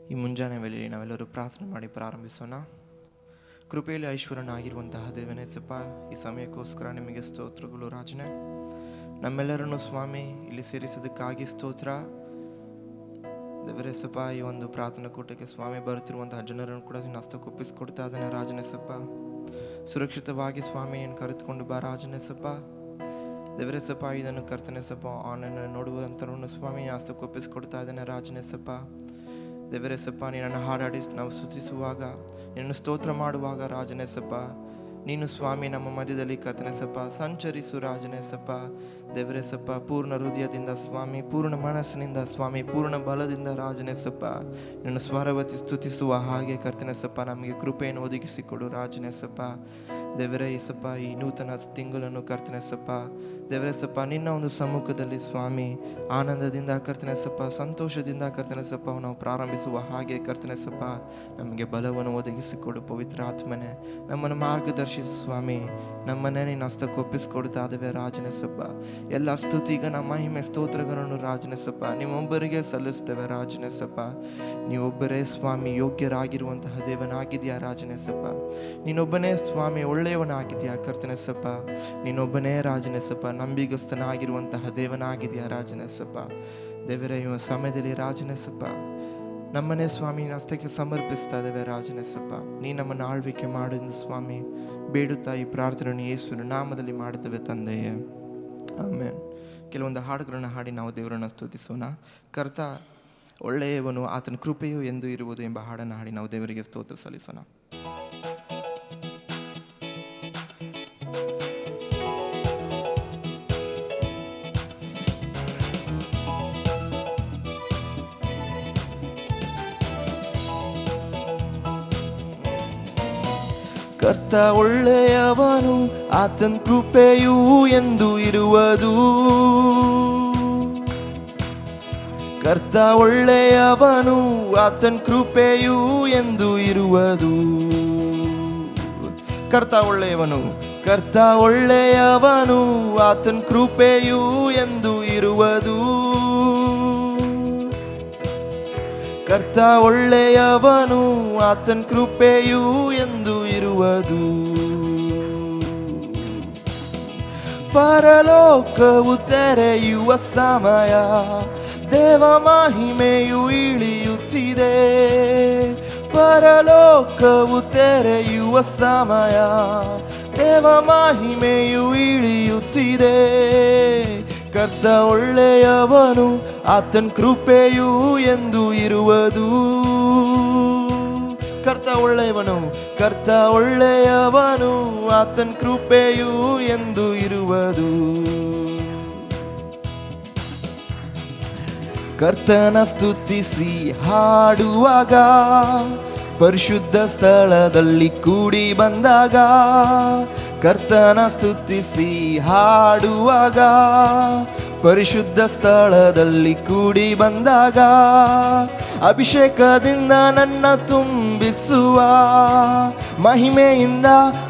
ಈ ಮುಂಜಾನೆ ವೇಳೆಯಲ್ಲಿ ನಾವೆಲ್ಲರೂ ಪ್ರಾರ್ಥನೆ ಮಾಡಿ ಪ್ರಾರಂಭಿಸೋಣ. ಕೃಪೆಯಲ್ಲಿ ಐಶ್ವರ್ಯನಾಗಿರುವಂತಹ ದೇವನೇಸಪ್ಪ, ಈ ಸಮಯಕ್ಕೋಸ್ಕರ ನಿಮಗೆ ಸ್ತೋತ್ರಗಳು ರಾಜನೇ. ನಮ್ಮೆಲ್ಲರನ್ನು ಸ್ವಾಮಿ ಇಲ್ಲಿ ಸೇರಿಸೋದಕ್ಕಾಗಿ ಸ್ತೋತ್ರ ದೇವರೇಸಪ್ಪ. ಈ ಒಂದು ಪ್ರಾರ್ಥನಾ ಕೂಟಕ್ಕೆ ಸ್ವಾಮಿ ಬರುತ್ತಿರುವಂತಹ ಜನರನ್ನು ಕೂಡ ನಿನ್ನ ಹಸ್ತಕ್ಕೊಪ್ಪಿಸಿಕೊಡ್ತಾ ಇದ್ದಾನೆ ರಾಜನೇಸಪ್ಪ. ಸುರಕ್ಷಿತವಾಗಿ ಸ್ವಾಮಿ ನೀನು ಕರೆದುಕೊಂಡು ಬಾ ರಾಜನೇಸಪ್ಪ. ದೇವರೇಸಪ್ಪ, ಇದನ್ನು ಕರ್ತನೆಸಪ್ಪ ಆನ್ಲೈನ್ ನೋಡುವಂಥವ್ರನ್ನು ಸ್ವಾಮಿ ಹಸ್ತಕ್ಕೊಪ್ಪಿಸಿಕೊಡ್ತಾ ಇದ್ದಾನೆ ರಾಜನೇಸಪ್ಪ. ದೇವರೇಸಪ್ಪ, ನೀನನ್ನು ಹಾಡಾಡಿ ನಾವು ಸ್ತುತಿಸುವಾಗ, ನಿನ್ನನ್ನು ಸ್ತೋತ್ರ ಮಾಡುವಾಗ ರಾಜನೇಸಪ್ಪ, ನೀನು ಸ್ವಾಮಿ ನಮ್ಮ ಮಧ್ಯದಲ್ಲಿ ಕರ್ತನೆಸಪ್ಪ ಸಂಚರಿಸು ರಾಜನೇಸಪ್ಪ. ದೇವರೇಸಪ್ಪ, ಪೂರ್ಣ ಹೃದಯದಿಂದ ಸ್ವಾಮಿ, ಪೂರ್ಣ ಮನಸ್ಸಿನಿಂದ ಸ್ವಾಮಿ, ಪೂರ್ಣ ಬಲದಿಂದ ರಾಜನೇಸಪ್ಪ ನಿನ್ನ ಸ್ವರವತಿ ಸ್ತುತಿಸುವ ಹಾಗೆ ಕರ್ತನೆಸಪ್ಪ ನಮಗೆ ಕೃಪೆಯನ್ನು ಒದಗಿಸಿಕೊಡು ರಾಜನೇಸಪ್ಪ. ದೇವರೇ ಏಸಪ್ಪ, ಈ ನೂತನ ತಿಂಗಳನ್ನು ಕರ್ತನೆಸಪ್ಪ ದೇವರೇಸಪ್ಪ ನಿನ್ನ ಒಂದು ಸಮ್ಮುಖದಲ್ಲಿ ಸ್ವಾಮಿ ಆನಂದದಿಂದ ಕರ್ತನೆಸಪ್ಪ, ಸಂತೋಷದಿಂದ ಕರ್ತನೆಸಪ್ಪ ನಾವು ಪ್ರಾರಂಭಿಸುವ ಹಾಗೆ ಕರ್ತನೆಸಪ್ಪ ನಮಗೆ ಬಲವನ್ನು ಒದಗಿಸಿಕೊಡು. ಪವಿತ್ರ ಆತ್ಮನೆ ನಮ್ಮನ್ನು ಮಾರ್ಗದರ್ಶಿಸು ಸ್ವಾಮಿ. ನಮ್ಮನ್ನೇ ನಿನ್ನ ಹಸ್ತಕ್ಕೊಪ್ಪಿಸಿಕೊಡ್ತಾ ಇದ್ದೇವೆ ರಾಜನೇಸಪ್ಪ. ಎಲ್ಲ ಸ್ತುತಿಗ ನಮ್ಮ ಮಹಿಮೆ ಸ್ತೋತ್ರಗಳನ್ನು ರಾಜನೇಸಪ್ಪ ನಿಮ್ಮೊಬ್ಬರಿಗೆ ಸಲ್ಲಿಸ್ತೇವೆ ರಾಜನೇಸಪ್ಪ. ನೀವೊಬ್ಬರೇ ಸ್ವಾಮಿ ಯೋಗ್ಯರಾಗಿರುವಂತಹ ದೇವನಾಗಿದೆಯಾ ರಾಜನೇಸಪ್ಪ. ನೀನೊಬ್ಬನೇ ಸ್ವಾಮಿ ಒಳ್ಳೆಯವನಾಗಿದೆಯಾ ಕರ್ತನೆಸಪ್ಪ. ನೀನೊಬ್ಬನೇ ರಾಜನೇಸಪ್ಪ ನಂಬಿಗಸ್ತನಾಗಿರುವಂತಹ ದೇವನಾಗಿದೆಯಾ ರಾಜನೇಸಪ್ಪ. ದೇವರೇ, ಈ ಸಮಯದಲ್ಲಿ ರಾಜನೇಸಪ್ಪ ನಮ್ಮನ್ನೇ ಸ್ವಾಮಿ ಹಸ್ತಕ್ಕೆ ಸಮರ್ಪಿಸ್ತಾ ಇದ್ದೇವೆ ರಾಜನೇಸಪ್ಪ. ನೀ ನಮ್ಮನ್ನು ಆಳ್ವಿಕೆ ಮಾಡಿದ ಸ್ವಾಮಿ ಬೇಡುತ್ತಾ ಈ ಪ್ರಾರ್ಥನೆಯನ್ನು ಯೇಸುವಿನ ನಾಮದಲ್ಲಿ ಮಾಡುತ್ತೇವೆ ತಂದೆಯೇ, ಆಮೇನ್. ಕೆಲವೊಂದು ಹಾಡುಗಳನ್ನು ಹಾಡಿ ನಾವು ದೇವರನ್ನು ಸ್ತುತಿಸೋಣ. ಕರ್ತ ಒಳ್ಳೆಯವನು, ಆತನ ಕೃಪೆಯು ಎಂದು ಇರುವುದು ಎಂಬ ಹಾಡನ್ನು ಹಾಡಿ ನಾವು ದೇವರಿಗೆ ಸ್ತೋತ್ರ ಸಲ್ಲಿಸೋಣ. ಕರ್ತ ಒಳ್ಳೆಯವನು, ಆತನ ಕೃಪೆಯು ಎಂದು ಇರುವುದು. ಕರ್ತ ಒಳ್ಳೆಯವನು, ಆತನ ಕೃಪೆಯು ಎಂದು ಇರುವುದು. ಕರ್ತ ಒಳ್ಳೆಯವನು, ಕರ್ತ ಒಳ್ಳೆಯವನು, ಆತನ ಕೃಪೆಯು ಎಂದು ಇರುವುದು. ಕರ್ತ ಒಳ್ಳೆಯವನು, ಆತನ ಕೃಪೆಯು ಎಂದು ಇರುವುದು. ಪರಲೋಕವು ತೆರೆಯುವ ಸಮಯ, ದೇವ ಮಹಿಮೆಯು ಇಳಿಯುತ್ತಿದೆ. ಪರಲೋಕವು ತೆರೆಯುವ ಸಮಯ, ದೇವ ಮಹಿಮೆಯು ಇಳಿಯುತ್ತಿದೆ. ಕರ್ತ ಒಳ್ಳೆಯವನು, ಆತನ ಕೃಪೆಯು ಎಂದು ಇರುವುದು. ಕರ್ತ ಒಳ್ಳೆಯವನು, ಕರ್ತ ಒಳ್ಳೆಯವನು, ಆತನ ಕೃಪೆಯು ಎಂದು ಇರುವುದು. ಕರ್ತನ ಸ್ತುತಿಸಿ ಹಾಡುವಾಗ, ಪರಿಶುದ್ಧ ಸ್ಥಳದಲ್ಲಿ ಕೂಡಿ ಬಂದಾಗ. ಕರ್ತನ ಸ್ತುತಿಸಿ ಹಾಡುವಾಗ, ಪರಿಶುದ್ಧ ಸ್ಥಳದಲ್ಲಿ ಕೂಡಿ ಬಂದಾಗ. ಅಭಿಷೇಕದಿಂದ ನನ್ನ ತುಂಬಿಸುವ, ಮಹಿಮೆಯಿಂದ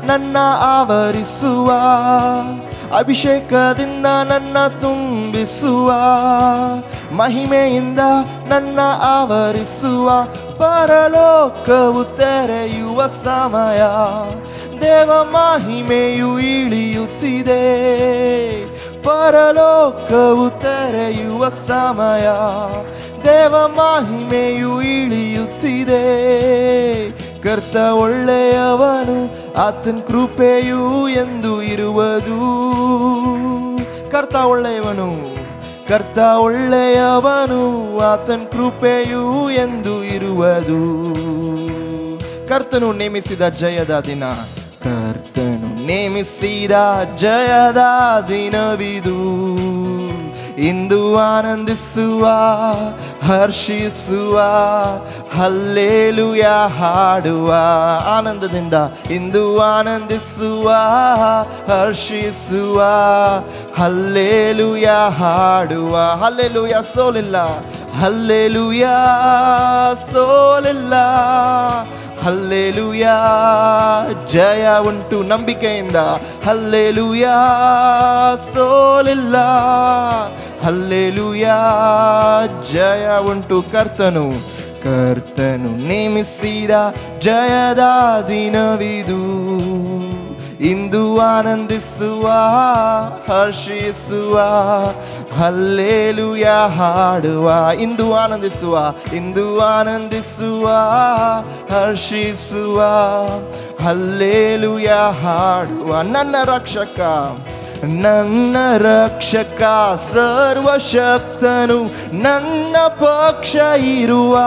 ನನ್ನ ಆವರಿಸುವ. ಅಭಿಷೇಕದಿಂದ ನನ್ನ ತುಂಬಿಸುವ, ಮಹಿಮೆಯಿಂದ ನನ್ನ ಆವರಿಸುವ. ಪರಲೋಕವು ತೆರೆಯುವ ಸಮಯ, ದೇವ ಮಹಿಮೆಯು ಇಳಿಯುತ್ತಿದೆ. ಪರಲೋಕವು ತೆರೆಯುವ ಸಮಯ, ದೇವ ಮಹಿಮೆಯು ಇಳಿಯುತ್ತಿದೆ. ಕರ್ತ ಒಳ್ಳೆಯವನು, ಆತನ ಕೃಪೆಯು ಎಂದು ಇರುವುದು. ಕರ್ತ ಒಳ್ಳೆಯವನು, ಕರ್ತ ಒಳ್ಳೆಯವನು, ಆತನ ಕೃಪೆಯು ಎಂದು ಇರುವುದು. ಕರ್ತನು ನೇಮಿಸಿದ ಜಯದ ದಿನ, ಕರ್ತನು ನೇಮಿಸಿದ ಜಯದ ದಿನವಿದು. ಇಂದು ಆನಂದಿಸುವ, ಹರ್ಷಿಸುವ, ಹಲ್ಲೇಲೂಯ ಹಾಡುವ. ಆನಂದದಿಂದ ಇಂದು ಆನಂದಿಸುವ, ಹರ್ಷಿಸುವ, ಹಲ್ಲೇಲೂಯ ಹಾಡುವ. ಹಲ್ಲೇಲೂಯ ಸೋಲಿಲ್ಲ, ಹಲ್ಲೇಲೂಯ ಸೋಲಿಲ್ಲ, ಹಲ್ಲೇಲೂಯ ಜಯ ಉಂಟು ನಂಬಿಕೆಯಿಂದ. ಹಲ್ಲೇಲೂಯ ಸೋಲಿಲ್ಲ, ಹಲ್ಲೇಲೂಯ ಜಯ ಉಂಟು. ಕರ್ತನು ಕರ್ತನು ನೇಮಿಸಿದ ಜಯದ ದಿನವಿದು. ಇಂದು ಆನಂದಿಸುವ, ಹರ್ಷಿಸುವ, ಹಲ್ಲೇಲೂಯ ಹಾಡುವ. ಇಂದು ಆನಂದಿಸುವ, ಇಂದು ಆನಂದಿಸುವ, ಹರ್ಷಿಸುವ, ಹಲ್ಲೇಲೂಯ ಹಾಡುವ. ನನ್ನ ರಕ್ಷಕ, ನನ್ನ ರಕ್ಷಕ ಸರ್ವಶಕ್ತನು ನನ್ನ ಪಕ್ಷ ಇರುವ.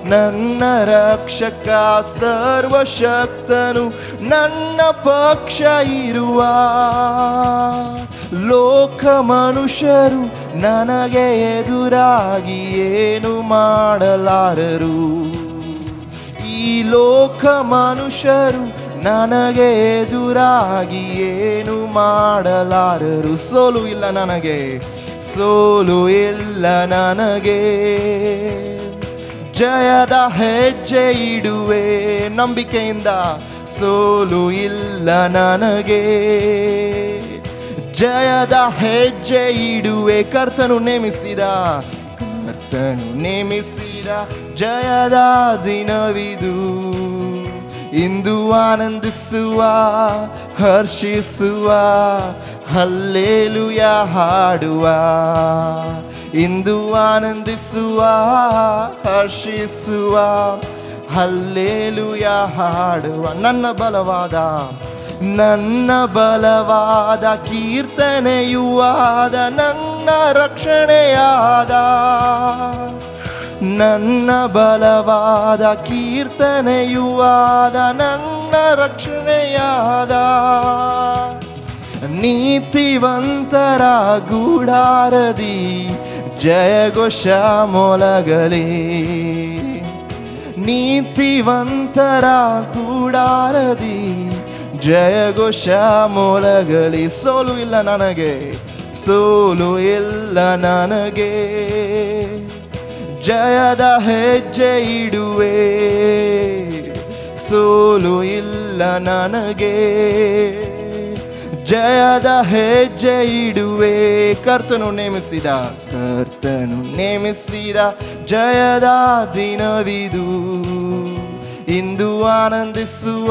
ನನ್ನ ರಕ್ಷಕ ಸರ್ವಶಕ್ತನು ನನ್ನ ಪಕ್ಷ ಇರುವ. ಲೋಕ ಮನುಷ್ಯರು ನನಗೆ ಎದುರಾಗಿ ಏನು ಮಾಡಲಾರರು. ಈ ಲೋಕ ಮನುಷ್ಯರು ನನಗೆ ಎದುರಾಗಿ ಏನು ಮಾಡಲಾರರು. ಸೋಲು ಇಲ್ಲ ನನಗೆ, ಸೋಲು ಇಲ್ಲ ನನಗೆ. ಜಯದ ಹೆಜ್ಜೆ ಇಡುವೆ ನಂಬಿಕೆಯಿಂದ. ಸೋಲು ಇಲ್ಲ ನನಗೆ, ಜಯದ ಹೆಜ್ಜೆ ಇಡುವೆ. ಕರ್ತನು ನೇಮಿಸಿದ, ಕರ್ತನು ನೇಮಿಸಿದ ಜಯದ ದಿನವಿದು. ಇಂದು ಆನಂದಿಸುವ, ಹರ್ಷಿಸುವ, ಹಲ್ಲೇಲೂಯ ಹಾಡುವ. ಇಂದು ಆನಂದಿಸುವ, ಹರ್ಷಿಸುವ, ಹಲ್ಲೇಲೂಯ ಹಾಡುವ. ನನ್ನ ಬಲವಾದ ಕೀರ್ತನೆಯುವಾದ ನನ್ನ ರಕ್ಷಣೆಯಾದ. ನನ್ನ ಬಲವಾದ ಕೀರ್ತನೆಯುವಾದ ನನ್ನ ರಕ್ಷಣೆಯಾದ. ನೀತಿವಂತರ ಗೂಡಾರದಿ ಜಯಘೋಷ ಮೊಳಗಲಿ. ನೀತಿವಂತರ ಗೂಡಾರದಿ ಜಯಘೋಷ ಮೊಳಗಲಿ. ಸೋಲು ಇಲ್ಲ ನನಗೆ, ಸೋಲು ಇಲ್ಲ ನನಗೆ. ಜಯದ ಹೆಜ್ಜೆ ಇಡುವೆ, ಸೋಲು ಇಲ್ಲ ನನಗೆ. ಜಯದ ಹೆಜ್ಜೆ ಇಡುವೆ. ಕರ್ತನು ನೇಮಿಸಿದ, ಕರ್ತನು ನೇಮಿಸಿದ ಜಯದ ದಿನವಿದು. ಇಂದು ಆನಂದಿಸುವ,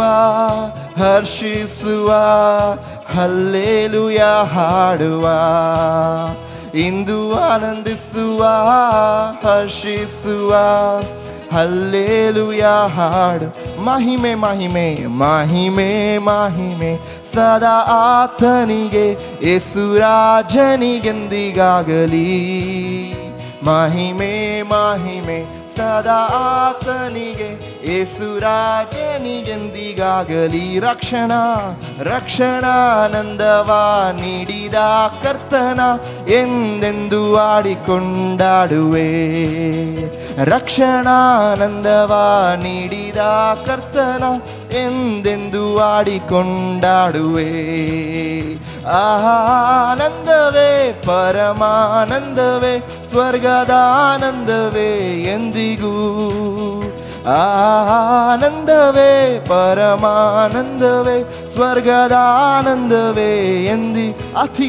ಹರ್ಷಿಸುವ, ಹಲ್ಲೇಲೂಯ ಹಾಡುವ. ಇಂದು ಆನಂದಿಸುವ, ಹರ್ಷಿಸುವ, ಹಲ್ಲೇಲೂಯ ಹಾಡು. ಮಹಿಮೆ ಮಹಿಮೆ ಮಹಿಮೆ ಮಹಿಮೆ ಸದಾ ಆತನಿಗೆ, ಯೇಸು ರಾಜನಿಗೆಂದಿಗಾಗಲಿ. ಮಹಿಮೆ ಮಹಿಮೆ ಸದಾ ಆತನಿಗೆ, ಯೇಸು ರಾಜನಿಗೆಂದಿಗಾಗಲಿ. ರಕ್ಷಣಾನಂದವ ನೀಡಿದ ಕರ್ತನ ಎಂದೆಂದು ಆಡಿಕೊಂಡಾಡುವೆ. ರಕ್ಷಣಾನಂದವ ನೀಡಿದ ಕರ್ತನ ಎಂದೆಂದು ಆಡಿಕೊಂಡಾಡುವೆ. ಆನಂದವೇ ಪರಮಾನಂದವೇ, ಸ್ವರ್ಗದಾನಂದವೇ ಎಂದಿಗೂ. ಆನಂದವೇ ಪರಮಾನಂದವೇ, ಸ್ವರ್ಗದಾನಂದವೇ ಎಂದಿ. ಅತಿ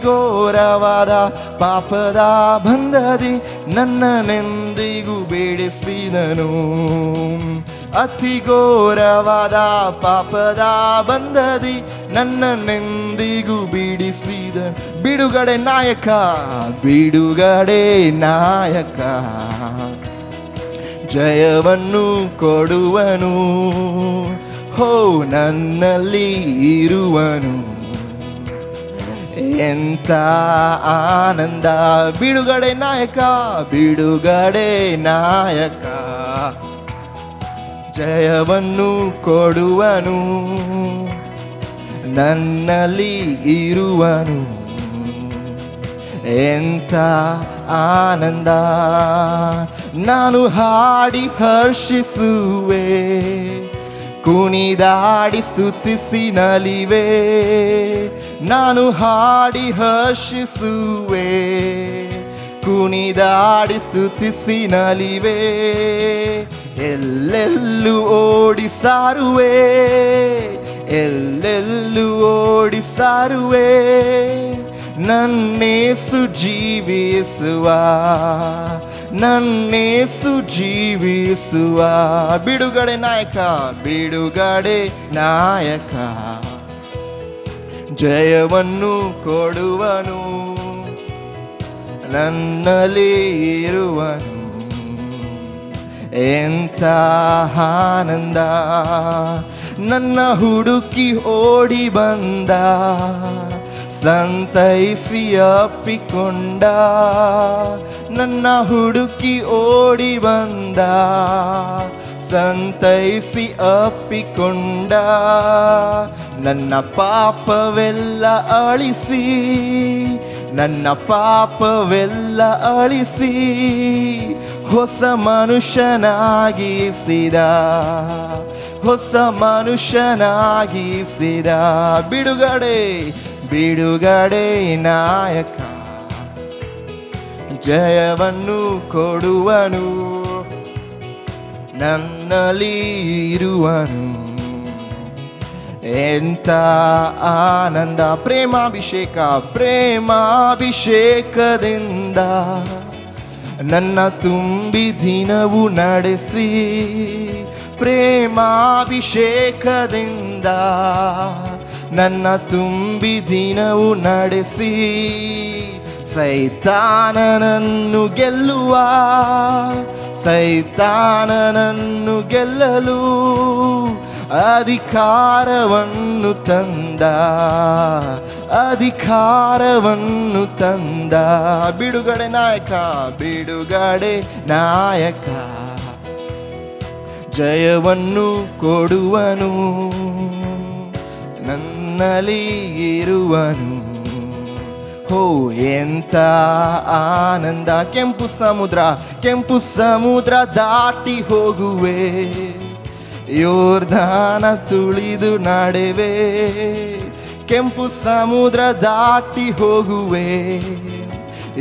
ಘೋರವಾದ ಪಾಪದ ಬಂಧದಿ ನನ್ನನೆಂದಿಗೂ ಬೇಡಿಸಿದನು. ಅತಿ ಘೋರವಾದ ಪಾಪದ ಬಂಧದಿ ನನ್ನನೆಂದಿಗೂ ಬಿಡಿಸಿದ. ಬಿಡುಗಡೆ ನಾಯಕ, ಬಿಡುಗಡೆ ನಾಯಕ, ಜಯವನ್ನು ಕೊಡುವನು. ಹೋ ನನ್ನಲ್ಲಿ ಇರುವನು, ಎಂತ ಆನಂದ. ಬಿಡುಗಡೆ ನಾಯಕ, ಬಿಡುಗಡೆ ನಾಯಕ, ಜಯವನ್ನು ಕೊಡುವನು. ನನ್ನಲ್ಲಿ ಇರುವನು, ಎಂತ ಆನಂದ. ನಾನು ಹಾಡಿ ಹರ್ಷಿಸುವೆ, ಕುಣಿದಾಡಿ ಸ್ತುತಿಸಿ ನಲಿವೆ. ನಾನು ಹಾಡಿ ಹರ್ಷಿಸುವೆ, ಕುಣಿದಾಡಿ ಸ್ತುತಿಸಿ ನಲಿವೆ. ಎಲ್ಲೆಲ್ಲೂ ಓಡಿ ಸಾರುವೆ, ಎಲ್ಲೆಲ್ಲೂ ಓಡಿ ಸಾರುವೆ. ನನ್ನೇಸು ಜೀವಿಸುವ, ನನ್ನೇಸು ಜೀವಿಸುವ. ಬಿಡುಗಡೆ ನಾಯಕ, ಬಿಡುಗಡೆ ನಾಯಕ, ಜಯವನ್ನು ಕೊಡುವನು, ನನ್ನಲ್ಲಿ ಇರುವನು. ಎಂಥ ಆನಂದ, ನನ್ನ ಹುಡುಕಿ ಓಡಿ ಬಂದ, ಸಂತೈಸಿ ಅಪ್ಪಿಕೊಂಡ. ನನ್ನ ಹುಡುಕಿ ಓಡಿ ಬಂದ, ಸಂತೈಸಿ ಅಪ್ಪಿಕೊಂಡ. ನನ್ನ ಪಾಪವೆಲ್ಲ ಅಳಿಸಿ, ನನ್ನ ಪಾಪವೆಲ್ಲ ಅಳಿಸಿ, ಹೊಸ ಮನುಷ್ಯನಾಗಿಸಿದ, ಹೊಸ ಮನುಷ್ಯನಾಗಿಸಿದ. ಬಿಡುಗಡೆ, ಬಿಡುಗಡೆ ನಾಯಕ, ಜಯವನ್ನು ಕೊಡುವನು, ನನ್ನಲ್ಲಿ ಇರುವನು. ಎಂಥ ಆನಂದ. ಪ್ರೇಮಾಭಿಷೇಕ, ಪ್ರೇಮಾಭಿಷೇಕದಿಂದ ನನ್ನ ತುಂಬಿ ದಿನವು ನಡೆಸಿ, ಪ್ರೇಮಾಭಿಷೇಕದಿಂದ ನನ್ನ ತುಂಬಿ ದಿನವು ನಡೆಸಿ. ಸೈತಾನನನ್ನು ಗೆಲ್ಲುವ, ಸೈತಾನನನ್ನು ಗೆಲ್ಲಲು ಅಧಿಕಾರವನ್ನು ತಂದ, ಅಧಿಕಾರವನ್ನು ತಂದ. ಬಿಡುಗಡೆ ನಾಯಕ, ಬಿಡುಗಡೆ ನಾಯಕ, ಜಯವನ್ನು ಕೊಡುವನು, ನನ್ನಲ್ಲಿ ಇರುವನು. ಹೋ ಎಂಥ ಆನಂದ. ಕೆಂಪು ಸಮುದ್ರ, ಕೆಂಪು ಸಮುದ್ರ ದಾಟಿ ಹೋಗುವೆ, ಯೋರ್ದಾನ ತುಳಿದು ನಡೆವೆ. ಕೆಂಪು ಸಮುದ್ರ ದಾಟಿ ಹೋಗುವೆ,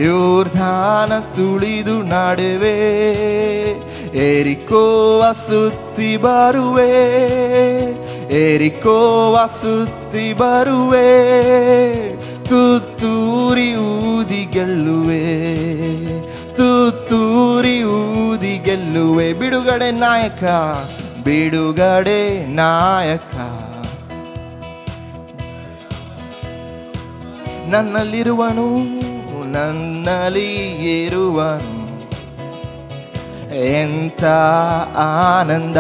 ಯೋರ್ದಾನ ತುಳಿದು ನಡೆವೆ. ಎರಿಕೋವ ಸುತ್ತಿ ಬರುವೆ, ಎರಿಕೋವ ಸುತ್ತಿ ಬರುವೆ. ತುತ್ತೂರಿ ಊದಿ ಗೆಲ್ಲುವೆ, ತುತ್ತೂರಿ ಊದಿ ಗೆಲ್ಲುವೆ. ಬಿಡುಗಡೆ ನಾಯಕ, ಬಿಡುಗಡೆ ನಾಯಕ, ನನ್ನಲ್ಲಿರುವನು, ನನ್ನಲ್ಲಿ ಇರುವನು. ಎಂಥ ಆನಂದ.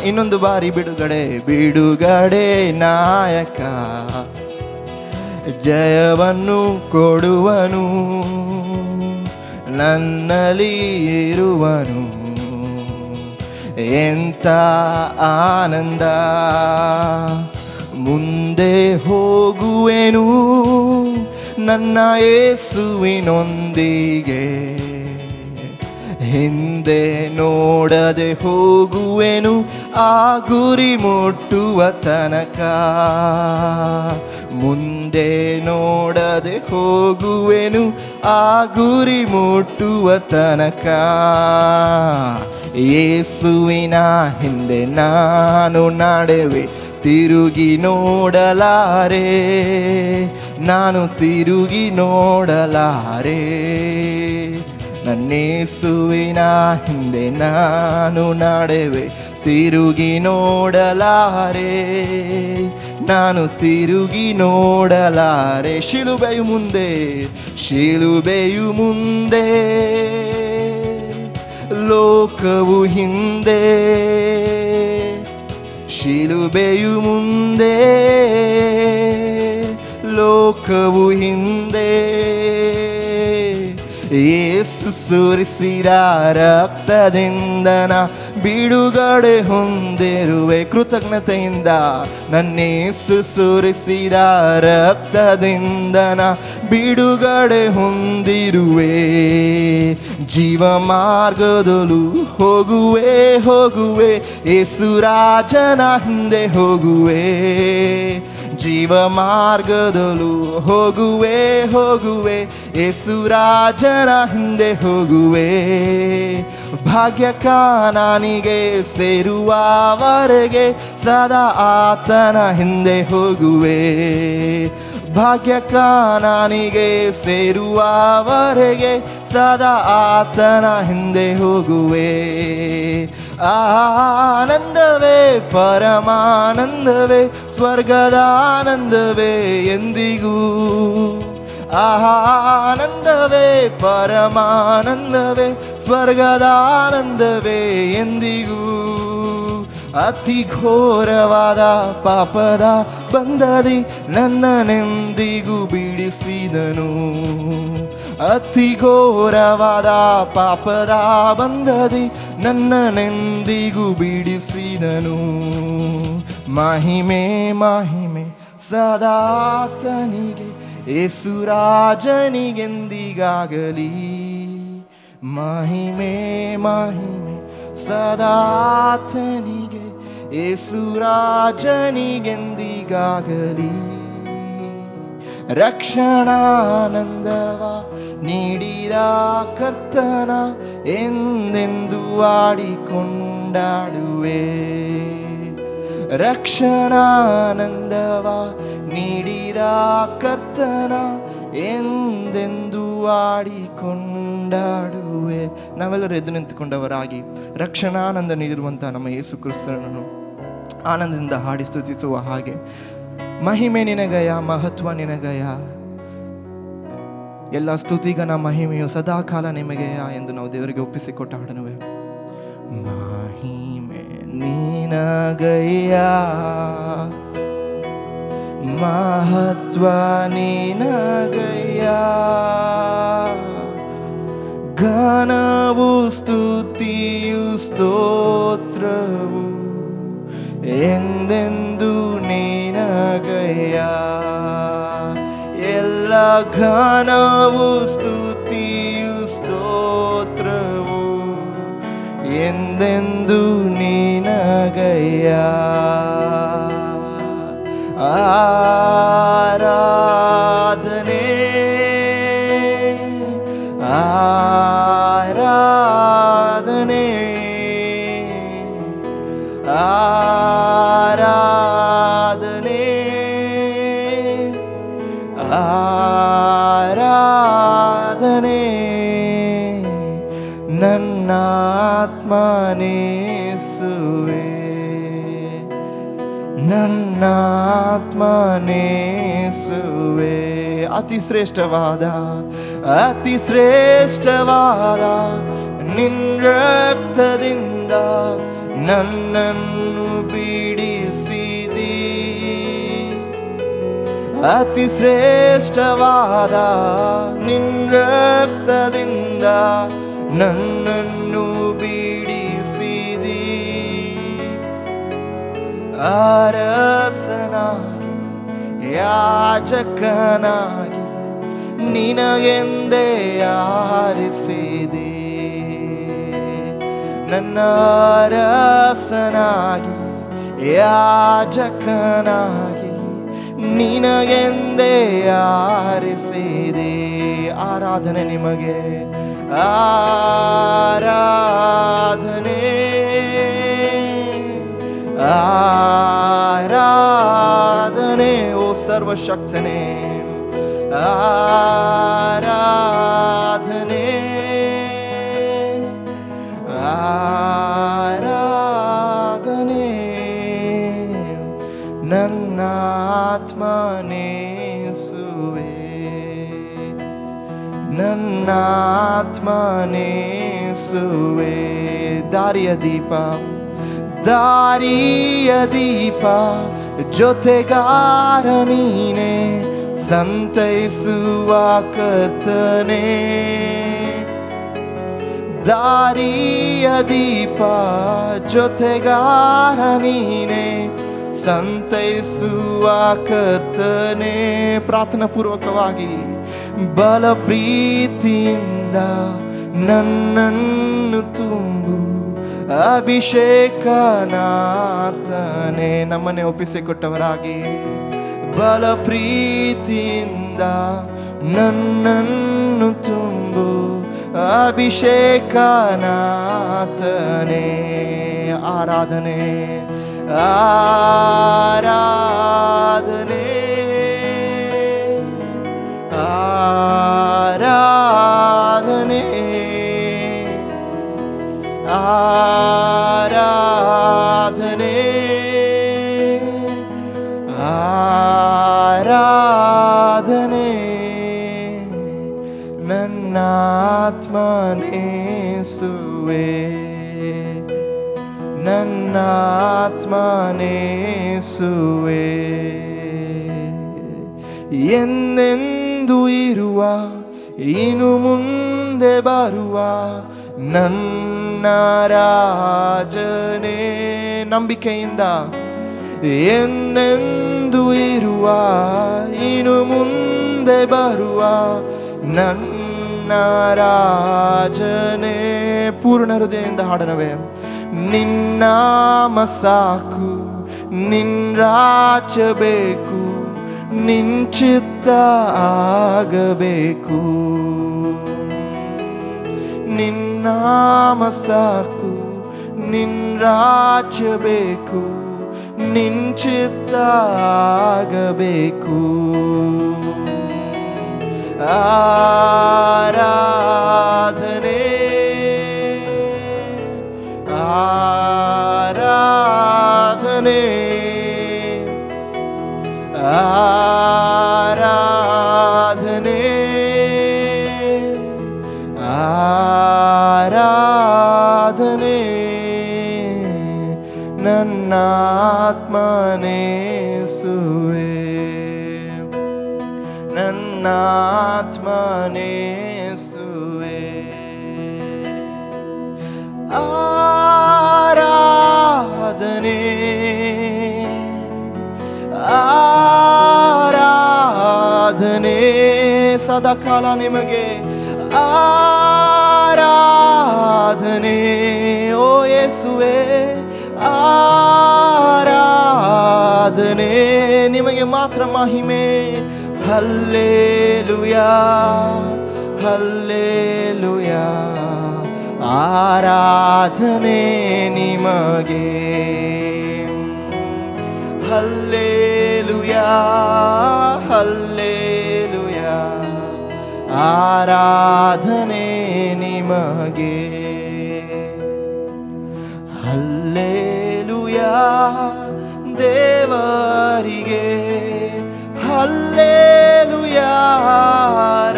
ಇನ್ನೊಂದು ಬಾರಿ ಬಿಡುಗಡೆ, ಬಿಡುಗಡೆ ನಾಯಕ, ಜಯವನ್ನು ಕೊಡುವನು, ನನ್ನಲ್ಲಿ ಇರುವನು. ಎಂಥ ಆನಂದ. ಮುಂದೆ ಹೋಗುವೆನು ನನ್ನ ಯೇಸುವಿನೊಂದಿಗೆ, ಹಿಂದೆ ನೋಡದೆ ಹೋಗುವೆನು ಆ ಗುರಿ ಮುಟ್ಟುವ ತನಕ. ಮುಂದೆ ನೋಡದೆ ಹೋಗುವೆನು ಆ ಗುರಿ ಮುಟ್ಟುವ ತನಕ. ಯೇಸುವಿನ ಹಿಂದೆ ನಾನು ನಡೆವೆ, ತಿರುಗಿ ನೋಡಲಾರೆ, ನಾನು ತಿರುಗಿ ನೋಡಲಾರೆ. ನನ್ನೇಸುವಿನ ಹಿಂದೆ ನಾನು ನಡೆವೆ, ತಿರುಗಿ ನೋಡಲಾರೆ, ನಾನು ತಿರುಗಿ ನೋಡಲಾರೆ. ಶಿಲುಬೆಯು ಮುಂದೆ, ಶಿಲುಬೆಯು ಮುಂದೆ, ಲೋಕವು ಹಿಂದೆ. ಶಿಲುಬೆಯು ಮುಂದೆ, ಲೋಕವು ಹಿಂದೆ. ಯೇಸು ಸುರಿಸಿದ ರಕ್ತದಿಂದ ನಾ ಬಿಡುಗಡೆ ಹೊಂದಿರುವೆ. ಕೃತಜ್ಞತೆಯಿಂದ ನನ್ನೇಸು ಸುರಿಸಿದ ರಕ್ತದಿಂದ ನಾ ಬಿಡುಗಡೆ ಹೊಂದಿರುವೆ. ಜೀವ ಮಾರ್ಗದಲ್ಲೂ ಹೋಗುವೆ ಹೋಗುವೆ, ಯೇಸು ರಾಜನ ಹಿಂದೆ ಹೋಗುವೆ. ಜೀವ ಮಾರ್ಗದಲ್ಲೂ ಹೋಗುವೆ ಹೋಗುವೆ, ಯೇಸು ರಾಜನ ಹಿಂದೆ ಹೋಗುವೆ. ಭಾಗ್ಯಕ ನಾನಿಗೆ ಸೇರುವವರೆಗೆ ಸದಾ ಆತನ ಹಿಂದೆ ಹೋಗುವೆ. ಭಾಗ್ಯಕಾನಾನಿಗೆ ಸೇರುವವರೆಗೆ ಸದಾ ಆತನ ಹಿಂದೆ ಹೋಗುವೆ. ಆನಂದವೇ ಪರಮಾನಂದವೇ, ಸ್ವರ್ಗದ ಆನಂದವೇ ಎಂದಿಗೂ. ಆನಂದವೇ ಪರಮಾನಂದವೇ, ಸ್ವರ್ಗದ ಆನಂದವೇ ಎಂದಿಗೂ. ಅತಿ ಘೋರವಾದ ಪಾಪದ ಬಂಧದಿ ನನ್ನನೆಂದಿಗೂ ಬಿಡಿಸಿದನು. ಅತಿ ಘೋರವಾದ ಪಾಪದ ಬಂಧದಿ ನನ್ನನೆಂದಿಗೂ ಬಿಡಿಸಿದನು. ಮಹಿಮೆ ಮಹಿಮೆ ಸದಾತನಿಗೆ, ಯೇಸುರಾಜನಿಗೆಂದಿಗಾಗಲಿ. ಮಹಿಮೆ ಮಹಿಮೆ ಸದಾತನಿಗೆ, ಯೇಸುರಾಜನಿಗೆಂದಿಗಾಗಲಿ. ರಕ್ಷಣಾನಂದವ ನೀಡಿದ ಕರ್ತನ ಎಂದೆಂದು ಆಡಿಕೊಂಡಾಡುವೆ. ರಕ್ಷಣಾನಂದವ ನೀಡಿದ ಕರ್ತನ ಎಂದೆಂದು ಆಡಿಕೊಂಡಾಡುವೆ. ನಾವೆಲ್ಲರೂ ಎದ್ದು ನಿಂತುಕೊಂಡವರಾಗಿ ರಕ್ಷಣಾನಂದ ನೀಡಿರುವಂಥ ನಮ್ಮ ಯೇಸು ಕ್ರಿಸ್ತನನ್ನು ಆನಂದದಿಂದ ಹಾಡಿ ಸ್ತುತಿಸುವ ಹಾಗೆ, ಮಹಿಮೆ ನಿನಗಯ, ಮಹತ್ವ ನಿನಗಯ, ಎಲ್ಲ ಸ್ತುತಿಗನ ಮಹಿಮೆಯು ಸದಾಕಾಲ ನಿಮಗೆಯ ಎಂದು ನಾವು ದೇವರಿಗೆ ಒಪ್ಪಿಸಿಕೊಟ್ಟ ಹಾಡನುವೆ. ಮಹಿಮೆ ನಿನಗಯ, ಮಹತ್ವ ನಿನಗಯ, ಘನವು ಸ್ತುತಿಯು ಸ್ತೋತ್ರವು ಎಂದೆಂದು ನಿನಗಯ. ಎಲ್ಲ ಘನವು ಸ್ತುತಿಯು ಸ್ತೋತ್ರವು ಎಂದೆಂದು ನಿನಗಯ. ಆರಾಧನೆ ಆರಾಧನೆ ಆರಾಧನೆ ಆರಾಧನೆ. ನನ್ನ ಆತ್ಮನೇಸುವೆ, ನನ್ನ ಆತ್ಮನೇಸುವೆ. ಅತಿ ಶ್ರೇಷ್ಠವಾದ ಅತಿ ಶ್ರೇಷ್ಠವಾದ ನಿನ್ನ ರಕ್ತದಿಂದ ನನ್ನನ್ನು ಬಿಡಿಸಿದಿ. ಅತಿ ಶ್ರೇಷ್ಠವಾದ ನಿನ್ನ ರಕ್ತದಿಂದ ನನ್ನನ್ನು ಬಿಡಿಸಿದಿ. ಅರಸನಾಗಿ ಯಾಜಕನಾಗಿ ನಿನಗೆಂದೇ ಆರಿಸಿದೆ. ನನ್ನ ಅರಸನಾಗಿ ಯಾಜಕನಾಗಿ ನಿನಗೆಂದೇ ಆರಿಸಿದೆ. ಆರಾಧನೆ ನಿಮಗೆ, ಆರಾಧನೆ ಆರಾಧನೆ. ಓ ಸರ್ವಶಕ್ತನೇ, ಆರಾಧನೆ ಆರಾಧನೆ. ನನ್ನ ಆತ್ಮನೇಸುವೆ, ನನ್ನ ಆತ್ಮನೇಸುವೆ. ದಾರಿಯ ದೀಪ ದಾರಿಯ ದೀಪ ಜೊತೆಗಾರ ನೀನೆ, ಸಂತೈಸುವ ಕರ್ತನೆ. ದಾರಿಯ ದೀಪ ಜೊತೆಗಾರ ನೀನೆ, ಸಂತೈಸುವ ಕರ್ತನೆ. ಪ್ರಾರ್ಥನಾ ಪೂರ್ವಕವಾಗಿ ಬಲ ಪ್ರೀತಿಯಿಂದ ನನ್ನನ್ನು ತುಂಬು ಅಭಿಷೇಕನಾಥನೇ. ನಮ್ಮನ್ನೇ ಒಪ್ಪಿಸಿಕೊಟ್ಟವರಾಗಿ ಬಲ ಪ್ರೀತಿಯಿಂದ ನನ್ನನ್ನು ತುಂಬು ಅಭಿಷೇಕನಾಥನೇ. ಆರಾಧನೆ ಆರಾಧನೆ ನನ್ನ ಆತ್ಮನೇಸುವೆ, ನನ್ನ ಆತ್ಮನೇಸುವೆ. ಎಂದೆಂದು ಇರುವ ಇನ್ನು ಮುಂದೆ ಬರುವ ನನ್ನ ರಾಜನೇ, ನಂಬಿಕೆಯಿಂದ ಎಂದೆಂದು ಇರುವ ಇನ್ನು ಮುಂದೆ ಬರುವ ನನ್ನ ರಾಜನೇ. ಪೂರ್ಣ ಹೃದಯದಿಂದ ಹಾಡನವೇ. ನಿನ್ನಾಮ ಸಾಕು, ನಿನ್ನ ರಾಜ್ಯ ಬೇಕು, ನಿನ್ನ ಚಿತ್ತ ಆಗಬೇಕು. ನಿನ್ನಾಮ ಸಾಕು, ನಿನ್ನ ರಾಜ್ಯ ಬೇಕು, ನಿನ್ನ ಚಿತ್ತ ಆಗಬೇಕು. ಆರಾಧನೆ ಆರಾಧನೆ ಆರಾಧನೆ ಆರಾಧನೆ. ನನ್ನ ಆತ್ಮನೇಸುವೆ, ನನ್ನ ಆತ್ಮನೇಸುವೆ. ಆರಾಧನೆ ಆರಾಧನೆ ಸದಾಕಾಲ ನಿಮಗೆ ಆರಾಧನೆ. ಓ ಯೇಸುವೆ ಆರಾಧನೆ, ನಿಮಗೆ ಮಾತ್ರ ಮಹಿಮೆ. ಹಲ್ಲೆಲೂಯಾ ಹಲ್ಲೆಲೂಯಾ, ಆರಾಧನೆ ನಿಮಗೆ. ಹಲ್ಲೆಲೂಯಾ ಹಲ್ಲೆಲೂಯಾ, ಆರಾಧನೆ ನಿಮಗೆ. ಹಲ್ಲೆಲೂಯಾ ದೇವರಿಗೆ, ಹಲ್ಲೆಲೂಯಾ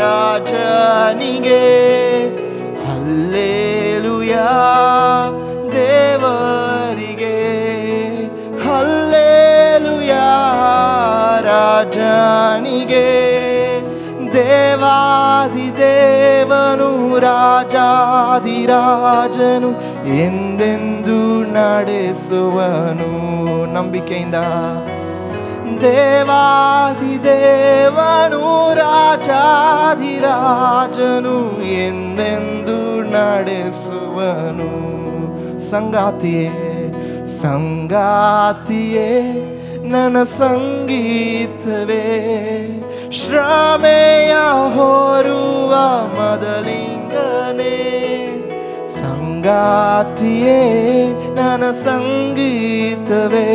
ರಾಜನಿಗೆ. ಹಲ್ಲೆಲೂಯಾ ದೇವರಿಗೆ, ಹಲ್ಲೆಲೂಯಾ ರಾಜನಿಗೆ. ದೇವಾದಿದೇವನು ರಾಜಾದಿರಾಜನು ಎಂದೆಂದು ನಡೆಸುವನು. ನಂಬಿಕೆಯಿಂದ ದೇವಾದಿದೇವನು ರಾಜಾದಿರಾಜನು ಎಂದೆಂದು ನಡೆಸುವನು. ಸಂಗಾತಿಯೇ ಸಂಗಾತಿಯೇ ನನ್ನ ಸಂಗೀತವೇ, ಶ್ರಮೆಯ ಹೊರುವ ಮೊದಲಿಂಗನೇ. ಸಂಗಾತಿಯೇ ನನ್ನ ಸಂಗೀತವೇ,